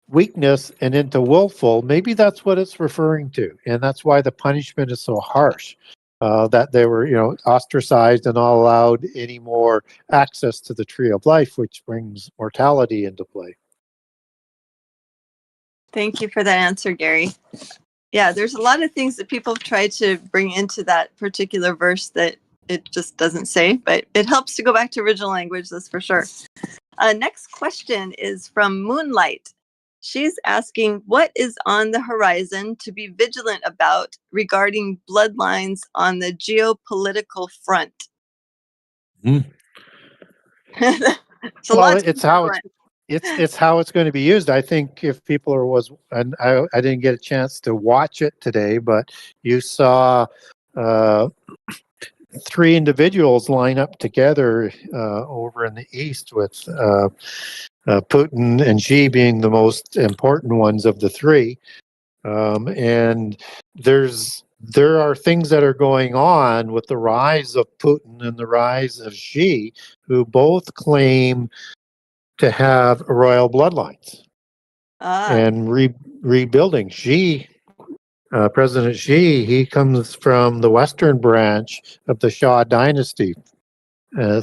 weakness and into willful, maybe that's what it's referring to, and that's why the punishment is so harsh. That they were, ostracized and not allowed any more access to the tree of life, which brings mortality into play. Thank you for that answer, Gary. Yeah, there's a lot of things that people have tried to bring into that particular verse that it just doesn't say, but it helps to go back to original language, that's for sure. Next question is from Moonlight. She's asking, what is on the horizon to be vigilant about regarding bloodlines on the geopolitical front? Mm. It's how it's going to be used. I think if people and I didn't get a chance to watch it today, but you saw three individuals line up together over in the east, with Putin and Xi being the most important ones of the three. And there are things that are going on with the rise of Putin and the rise of Xi, who both claim to have royal bloodlines and rebuilding. Xi, President Xi, he comes from the western branch of the Shah dynasty.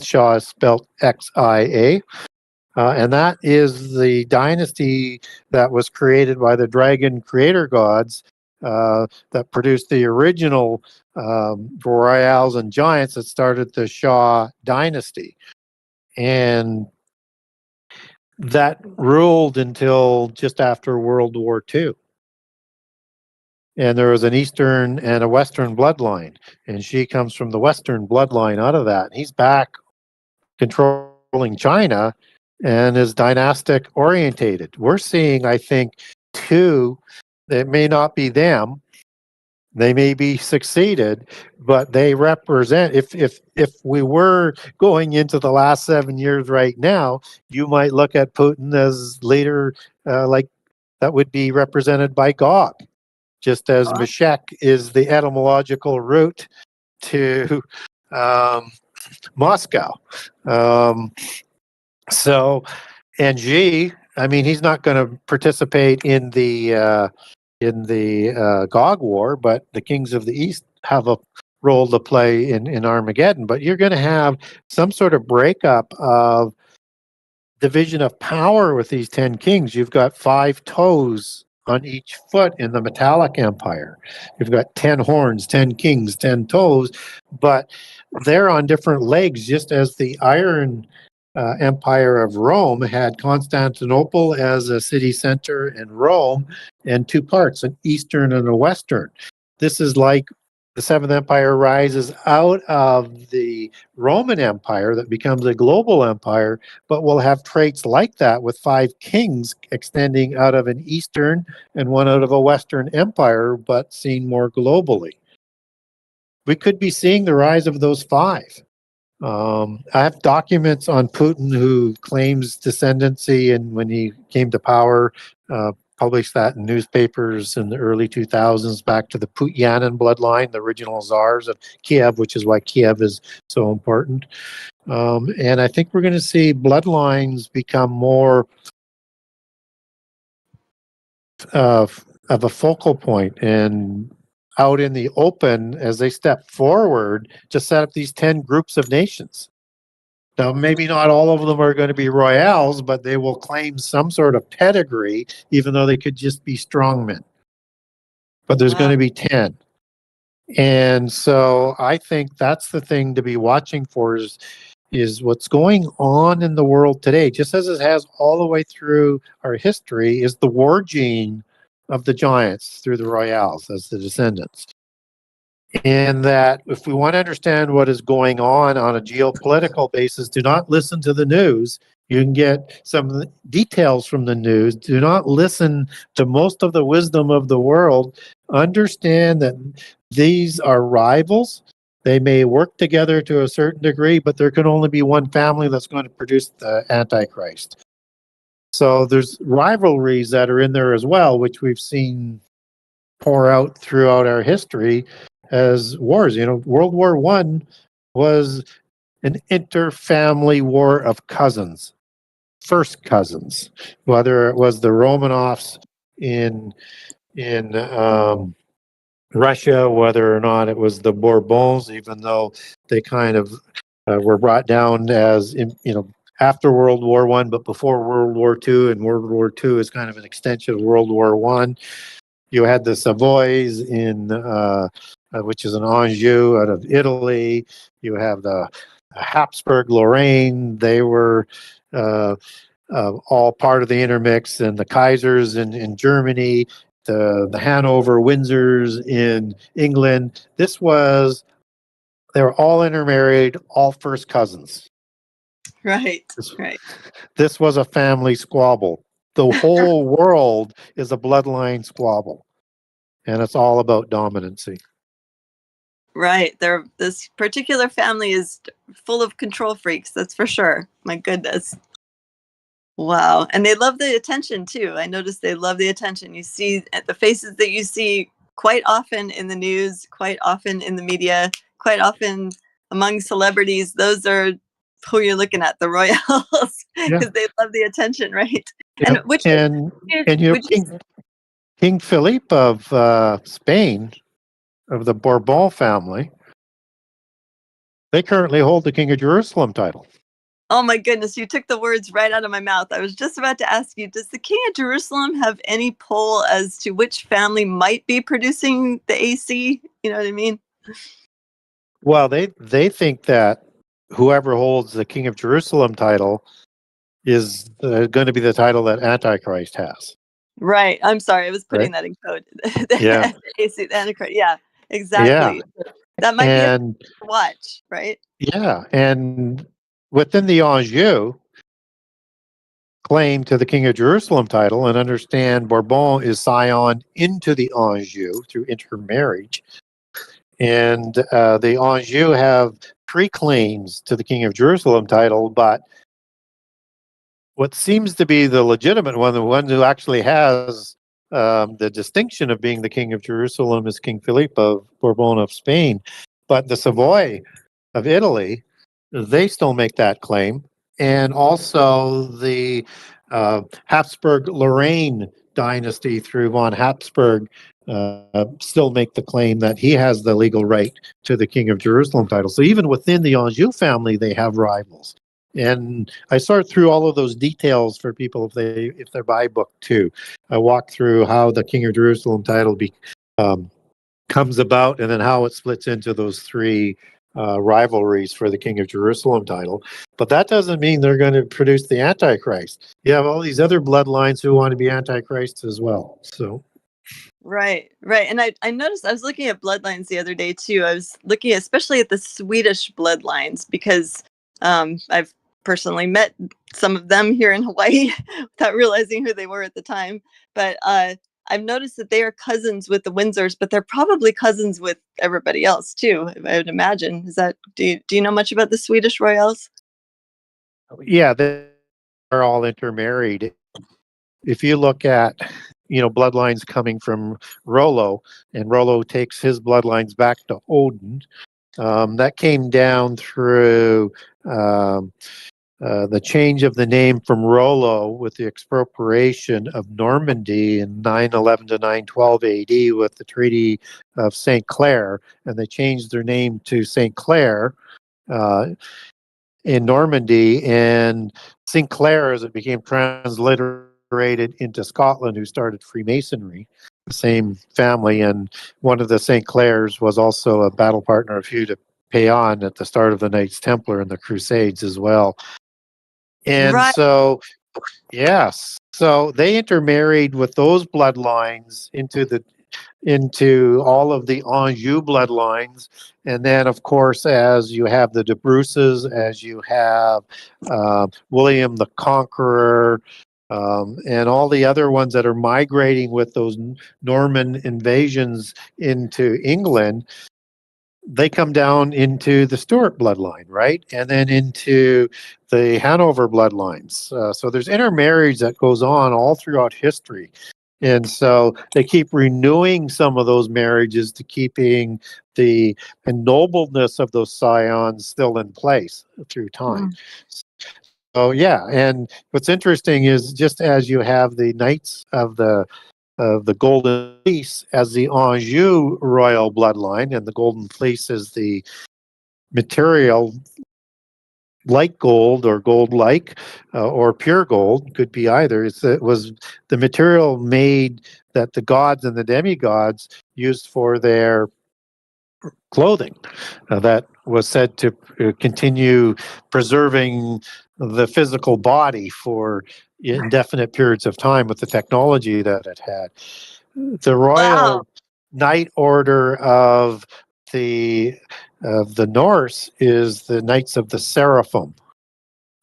Shah is spelled Xia. And that is the dynasty that was created by the dragon creator gods that produced the original royals and giants that started the Shah dynasty. And that ruled until just after World War II. and there was an Eastern and a Western bloodline, and she comes from the Western bloodline out of that. He's back controlling China and is dynastic orientated. We're seeing, I think, two, it may not be them, they may be succeeded, but they represent, if we were going into the last 7 years right now, you might look at Putin as leader, like that would be represented by Gog, just as Meshech is the etymological root to Moscow. So, and Xi, I mean, he's not going to participate in the Gog War, but the kings of the East have a role to play in Armageddon. But you're going to have some sort of breakup of division of power with these 10 kings. You've got 5 toes on each foot in the metallic empire. You've got 10 horns, 10 kings, 10 toes, but they're on different legs, just as the iron empire of Rome had Constantinople as a city center and Rome, and 2 parts, an eastern and a western. This is like the Seventh Empire rises out of the Roman Empire that becomes a global empire, but will have traits like that with 5 kings extending out of an Eastern and one out of a Western empire, but seen more globally. We could be seeing the rise of those 5. I have documents on Putin who claims descendancy, and when he came to power, published that in newspapers in the early 2000s back to the Putyanin bloodline, the original czars of Kiev, which is why Kiev is so important. And I think we're going to see bloodlines become more of a focal point and out in the open as they step forward to set up these 10 groups of nations. Now, maybe not all of them are going to be royals, but they will claim some sort of pedigree, even though they could just be strongmen. But there's going to be 10. And so I think that's the thing to be watching for is what's going on in the world today, just as it has all the way through our history, is the war gene of the giants through the royals as the descendants. And that if we want to understand what is going on a geopolitical basis, do not listen to the news. You can get some details from the news. Do not listen to most of the wisdom of the world. Understand that these are rivals. They may work together to a certain degree, but there can only be one family that's going to produce the Antichrist. So there's rivalries that are in there as well, which we've seen pour out throughout our history as wars. You know, World War I was an inter-family war of cousins, first cousins, whether it was the Romanovs in Russia, whether or not it was the Bourbons, even though they kind of were brought down as, after World War I, but before World War II, and World War II is kind of an extension of World War I. You had the Savoys in, which is an Anjou out of Italy. You have the Habsburg Lorraine. They were all part of the intermix, and the Kaisers in Germany, the Hanover Windsors in England. They were all intermarried, all first cousins. Right. This was a family squabble. The whole world is a bloodline squabble, and it's all about dominancy. Right. This particular family is full of control freaks, that's for sure. My goodness. Wow. And they love the attention too. I noticed they love the attention. You see at the faces that you see quite often in the news, quite often in the media, quite often among celebrities. Those are who you're looking at, the royals, because they love the attention, right? Yep. And King Philippe of Spain, of the Bourbon family, they currently hold the King of Jerusalem title. Oh my goodness, you took the words right out of my mouth. I was just about to ask you, does the King of Jerusalem have any pull as to which family might be producing the AC? You know what I mean? Well, they think that whoever holds the King of Jerusalem title is going to be the title that Antichrist has. Right. I'm sorry. I was putting right? that in code. Yeah, The Antichrist. Yeah, yeah, exactly. That might be a and watch, right? yeah, and within the Anjou claim to the King of Jerusalem title, and understand Bourbon is scion into the Anjou through intermarriage. And the Anjou have three claims to the King of Jerusalem title, but what seems to be the legitimate one, the one who actually has the distinction of being the King of Jerusalem, is King Philippe of Bourbon of Spain. But the Savoy of Italy, they still make that claim. And also the Habsburg Lorraine dynasty through von Habsburg still make the claim that he has the legal right to the King of Jerusalem title. So even within the Anjou family, they have rivals. And I sort through all of those details for people if they buy book two. I walk through how the King of Jerusalem title comes about, and then how it splits into those three rivalries for the King of Jerusalem title. But that doesn't mean they're going to produce the Antichrist. You have all these other bloodlines who want to be Antichrists as well. So Right, right. And I noticed I was looking at bloodlines the other day too. I was looking especially at the Swedish bloodlines because I've personally met some of them here in Hawaii without realizing who they were at the time. But I've noticed that they are cousins with the Windsors, but they're probably cousins with everybody else too, I would imagine. Is that do you know much about the Swedish royals? yeah, they are all intermarried. If you look at bloodlines coming from Rollo, and Rollo takes his bloodlines back to Odin, that came down through the change of the name from Rollo with the expropriation of Normandy in 911 to 912 AD with the Treaty of St. Clair, and they changed their name to St. Clair uh, in Normandy, and St. Clair, as it became transliterated into Scotland, who started Freemasonry, the same family, and one of the St. Clairs was also a battle partner of Hugh de Payon at the start of the Knights Templar and the Crusades as well. And Right. so, yes, so they intermarried with those bloodlines into all of the Anjou bloodlines. And then, of course, as you have the De Bruces, as you have William the Conqueror, and all the other ones that are migrating with those Norman invasions into England, they come down into the Stuart bloodline, right? And then into the Hanover bloodlines. So there's intermarriage that goes on all throughout history. And so they keep renewing some of those marriages to keeping the ennobledness of those scions still in place through time. So yeah, and what's interesting is just as you have the Knights of the Golden Fleece as the Anjou royal bloodline, and the Golden Fleece is the material like gold or gold like or pure gold, could be either. It was the material made that the gods and the demigods used for their clothing that was said to continue preserving the physical body for indefinite periods of time with the technology that it had. The Wow. Royal Knight Order of the Norse is the Knights of the Seraphim Oh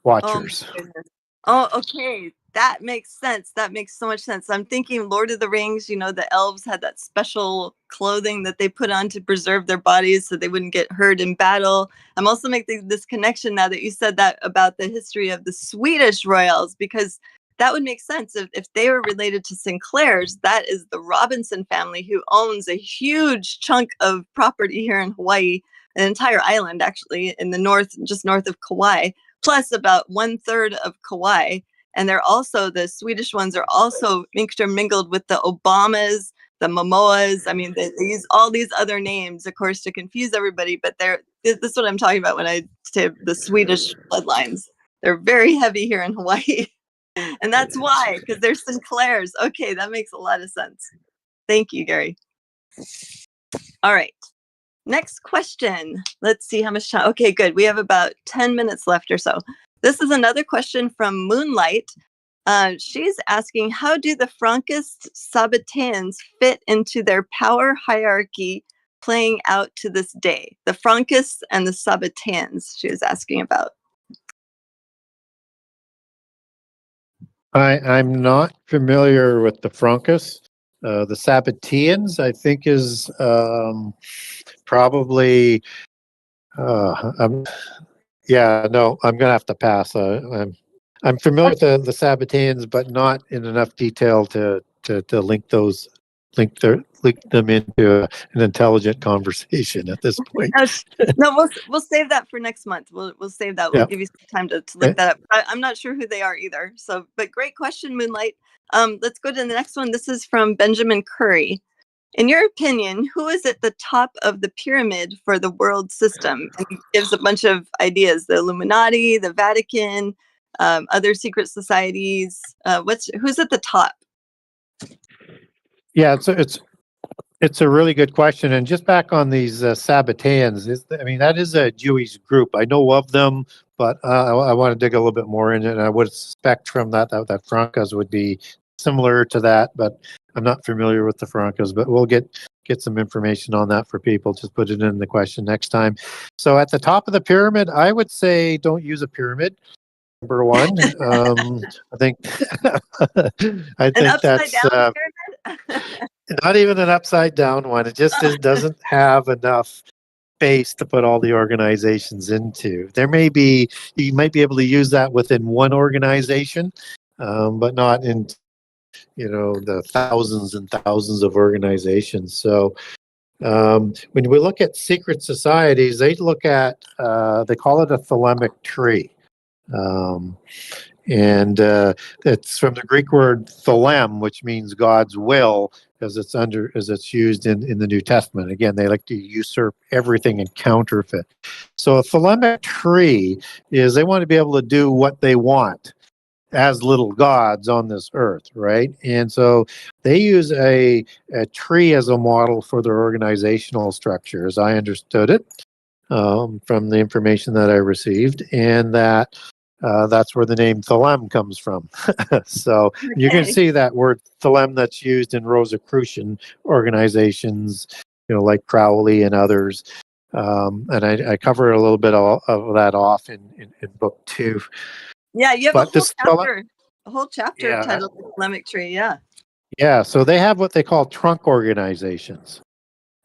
my Watchers. goodness. Oh, okay. That makes sense. That makes so much sense. I'm thinking Lord of the Rings, the elves had that special clothing that they put on to preserve their bodies so they wouldn't get hurt in battle. I'm also making this connection now that you said that about the history of the Swedish royals, because that would make sense if they were related to Sinclairs. That is the Robinson family who owns a huge chunk of property here in Hawaii, an entire island actually in the north, just north of Kauai, plus about 1/3 of Kauai. And they're also, the Swedish ones are also intermingled with the Obamas, the Momoas. I mean, they use all these other names, of course, to confuse everybody. But this is what I'm talking about when I say the Swedish bloodlines. They're very heavy here in Hawaii. And that's why, because they're Sinclairs. Okay, that makes a lot of sense. Thank you, Gary. All right. Next question. Let's see how much time. Okay, good. We have about 10 minutes left or so. This is another question from Moonlight. She's asking, how do the Frankist Sabbatins fit into their power hierarchy playing out to this day? The Frankists and the Sabbatins, she was asking about. I'm not familiar with the Frankists. The Sabbateans, I think, is probably. Yeah, no, I'm gonna have to pass. I'm familiar with the Sabbateans, but not in enough detail to link them into an intelligent conversation at this point. No, we'll save that for next month. We'll save that. We'll Yeah. give you some time to look that up. I'm not sure who they are either. So, but great question, Moonlight. Let's go to the next one. This is from Benjamin Curry. In your opinion, who is at the top of the pyramid for the world system? And he gives a bunch of ideas: the Illuminati, the Vatican, other secret societies. Who's at the top? Yeah, it's a really good question. And just back on these Sabbateans, that is a Jewish group. I know of them, but I want to dig a little bit more in it. And I would expect from that Frankas would be similar to that, but I'm not familiar with the Frankas. But we'll get some information on that for people. Just put it in the question next time. So at the top of the pyramid, I would say don't use a pyramid. Number one, I think Upside that's down pyramid? not even an upside down one. It just doesn't have enough space to put all the organizations into. You might be able to use that within one organization, but not in the thousands and thousands of organizations. So when we look at secret societies, they look at they call it a thelemic tree. And it's from the Greek word thelem, which means God's will, as it's used in the New Testament. Again, they like to usurp everything and counterfeit. So a thelemic tree is they want to be able to do what they want as little gods on this earth, right? And so they use a tree as a model for their organizational structure, as I understood it, from the information that I received, and that's where the name Thelem comes from. So you can see that word Thelem that's used in Rosicrucian organizations, like Crowley and others. And I cover a little bit of that off in book 2. Yeah, you have a whole chapter yeah, titled Thelemic Tree. Yeah. Yeah, so they have what they call trunk organizations.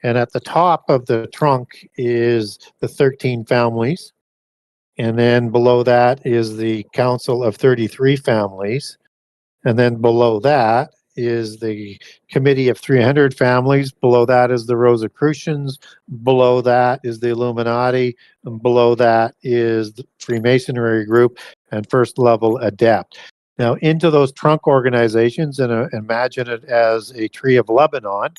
And at the top of the trunk is the 13 families. And then below that is the Council of 33 Families. And then below that is the Committee of 300 Families. Below that is the Rosicrucians. Below that is the Illuminati. And below that is the Freemasonry group and first level Adept. Now, into those trunk organizations, and imagine it as a tree of Lebanon,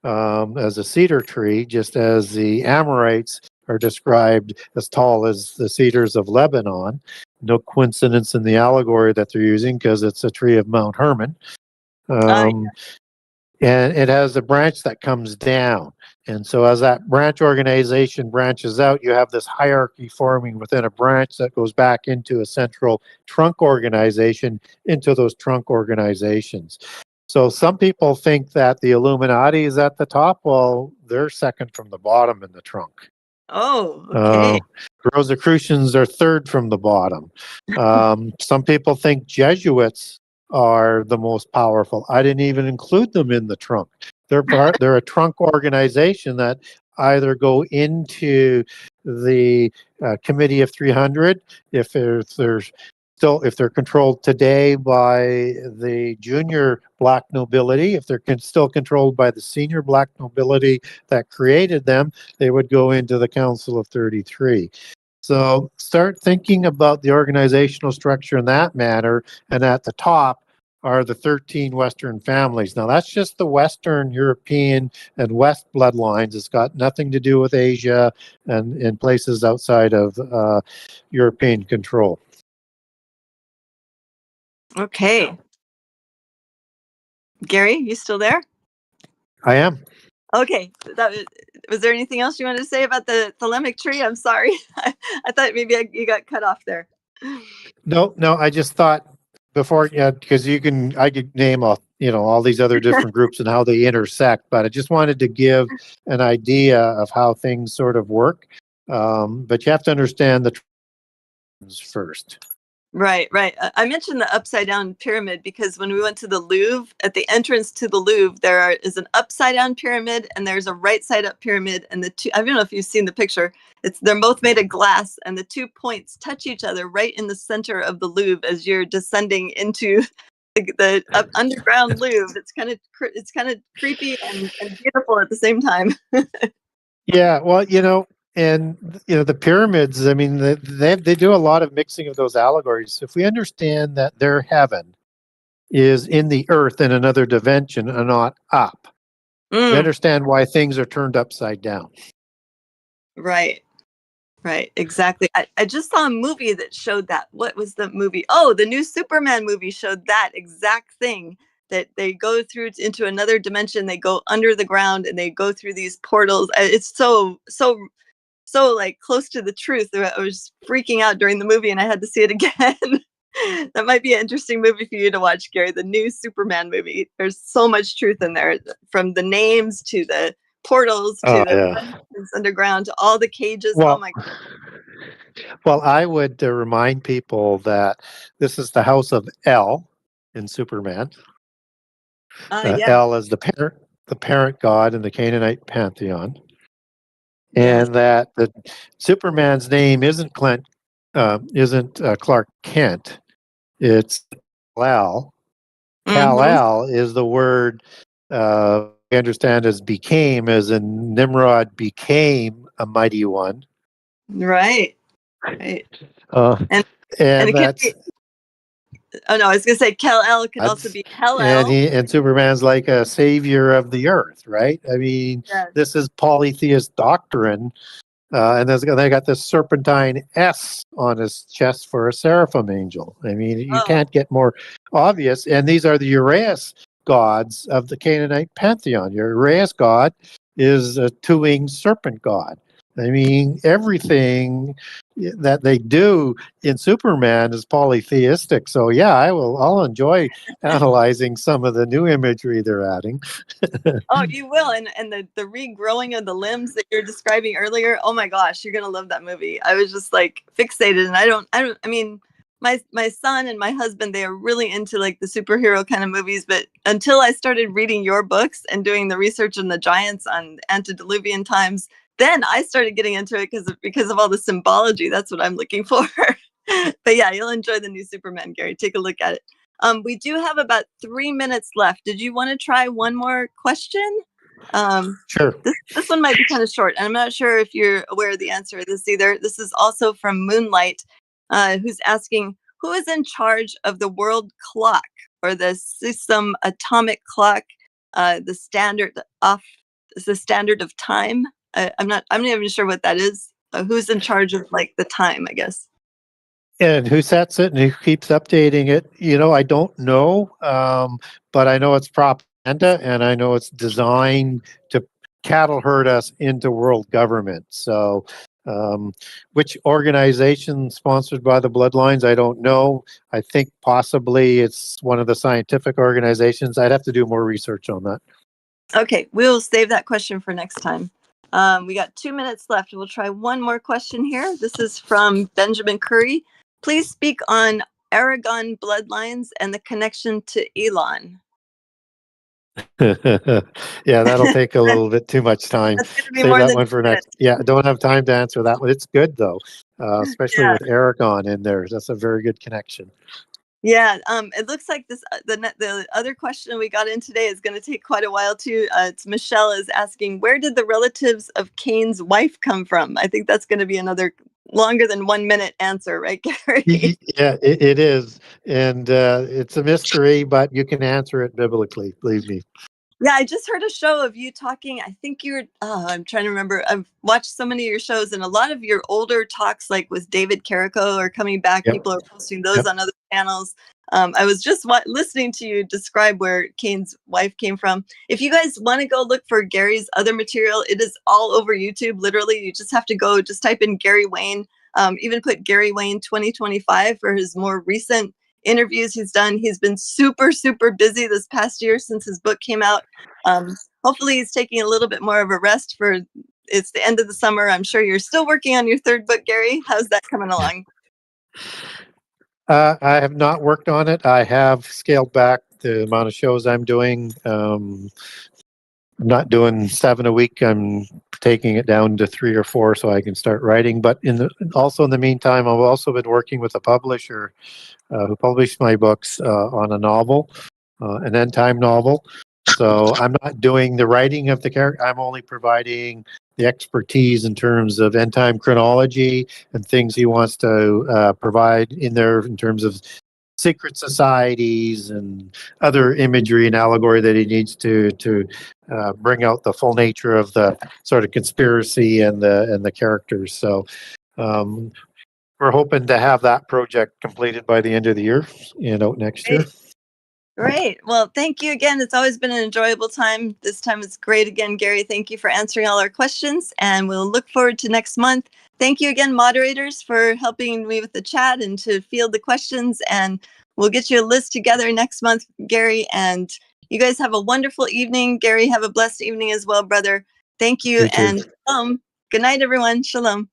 as a cedar tree, just as the Amorites are described as tall as the cedars of Lebanon. No coincidence in the allegory that they're using, because it's a tree of Mount Hermon. And it has a branch that comes down. And so as that branch organization branches out, you have this hierarchy forming within a branch that goes back into a central trunk organization, into those trunk organizations. So some people think that the Illuminati is at the top. Well, they're second from the bottom in the trunk. Oh, okay. Rosicrucians are third from the bottom. Some people think Jesuits are the most powerful. I didn't even include them in the trunk. They're a trunk organization that either go into the Committee of 300 if they're controlled today by the junior black nobility. If they're still controlled by the senior black nobility that created them, they would go into the Council of 33. So start thinking about the organizational structure in that manner. And at the top are the 13 Western families. Now, that's just the Western European and West bloodlines. It's got nothing to do with Asia and places outside of European control. Okay. Gary, you still there? I am. Okay. Was there anything else you wanted to say about the thelemic tree? I'm sorry. I thought maybe you got cut off there. No, I just thought before, yeah, because I could name all these other different groups and how they intersect, but I just wanted to give an idea of how things sort of work. But you have to understand the trends first. Right, right. I mentioned the upside down pyramid because when we went to the Louvre, at the entrance to the Louvre, is an upside down pyramid and there's a right side up pyramid. And the two, I don't know if you've seen the picture, they're both made of glass and the 2 points touch each other right in the center of the Louvre as you're descending into the underground Louvre. It's kind of creepy and beautiful at the same time. Yeah, well, and the pyramids. I mean, they do a lot of mixing of those allegories. If we understand that their heaven is in the earth in another dimension and not up, we understand why things are turned upside down. Right. Right, exactly. I just saw a movie that showed that. What was the movie? Oh, the new Superman movie showed that exact thing, that they go through into another dimension. They go under the ground and they go through these portals. It's so like close to the truth. I was freaking out during the movie and I had to see it again. That might be an interesting movie for you to watch, Gary, the new Superman movie. There's so much truth in there, from the names to the portals to the underground to all the cages. Well, oh my God. Well, I would remind people that this is the house of El in Superman. Yeah. El is the parent god in the Canaanite pantheon, Yes. and that the Superman's name isn't Clark Kent. It's Kal-El. Kal-El is the word we understand as became, as in Nimrod became a mighty one. Right. Right. And that's. Oh no, I was gonna say Kal-El can also be Hell-El. And Superman's like a savior of the earth, right? I mean, This is polytheist doctrine, and they got this serpentine S on his chest for a seraphim angel. I mean, you can't get more obvious. And these are the Uraeus gods of the Canaanite pantheon. Your Uraeus god is a two-winged serpent god. I mean, everything that they do in Superman is polytheistic. So yeah, I'll enjoy analyzing some of the new imagery they're adding. Oh, you will. And the regrowing of the limbs that you're describing earlier. Oh my gosh, you're gonna love that movie. I was just like fixated, and I mean, my son and my husband, they are really into like the superhero kind of movies, but until I started reading your books and doing the research on the giants on antediluvian times, then I started getting into it because of all the symbology. That's what I'm looking for. But yeah, you'll enjoy the new Superman, Gary. Take a look at it. We do have about 3 minutes left. Did you want to try one more question? Sure. This one might be kind of short, and I'm not sure if you're aware of the answer to this either. This is also from Moonlight, who's asking, who is in charge of the world clock, or the system atomic clock, the standard of time? I'm not even sure what that is. Who's in charge of like the time, I guess. And who sets it and who keeps updating it? I don't know, but I know it's propaganda, and I know it's designed to cattle herd us into world government. So, which organization sponsored by the Bloodlines, I don't know. I think possibly it's one of the scientific organizations. I'd have to do more research on that. Okay, we'll save that question for next time. We got 2 minutes left. We'll try one more question here. This is from Benjamin Curry. Please speak on Aragon bloodlines and the connection to Elon. Yeah, that'll take a little bit too much time. Save that one for next. Yeah, I don't have time to answer that one. It's good though, especially with Aragon in there. That's a very good connection. Yeah, it looks like the other question we got in today is going to take quite a while too. It's Michelle is asking, where did the relatives of Cain's wife come from? I think that's going to be another longer than 1 minute answer, right, Gary? Yeah, it is, and it's a mystery, but you can answer it biblically. Believe me. Yeah, I just heard a show of you talking. I think I'm trying to remember. I've watched so many of your shows, and a lot of your older talks, like with David Carrico, are coming back. Yep. People are posting those on other channels. I was just listening to you describe where Cain's wife came from. If you guys want to go look for Gary's other material, it is all over YouTube. Literally, you just have to just type in Gary Wayne. Even put Gary Wayne 2025 for his more recent interviews he's done. He's been super, super busy this past year since his book came out. Hopefully he's taking a little bit more of a rest for it's the end of the summer. I'm sure you're still working on your third book, Gary. How's that coming along? I have not worked on it. I have scaled back the amount of shows I'm doing. I'm not doing 7 a week. I'm taking it down to 3 or 4 so I can start writing. But also in the meantime, I've also been working with a publisher who published my books on a novel, an end time novel. So I'm not doing the writing of the character. I'm only providing the expertise in terms of end time chronology and things he wants to provide in there in terms of secret societies and other imagery and allegory that he needs to bring out the full nature of the sort of conspiracy and the characters. So we're hoping to have that project completed by the end of the year and out next year. Great. Well, thank you again. It's always been an enjoyable time. This time it's great again, Gary. Thank you for answering all our questions, and we'll look forward to next month. Thank you again, moderators, for helping me with the chat and to field the questions. And we'll get you a list together next month, Gary. And you guys have a wonderful evening. Gary, have a blessed evening as well, brother. Thank you. You too. And good night, everyone. Shalom.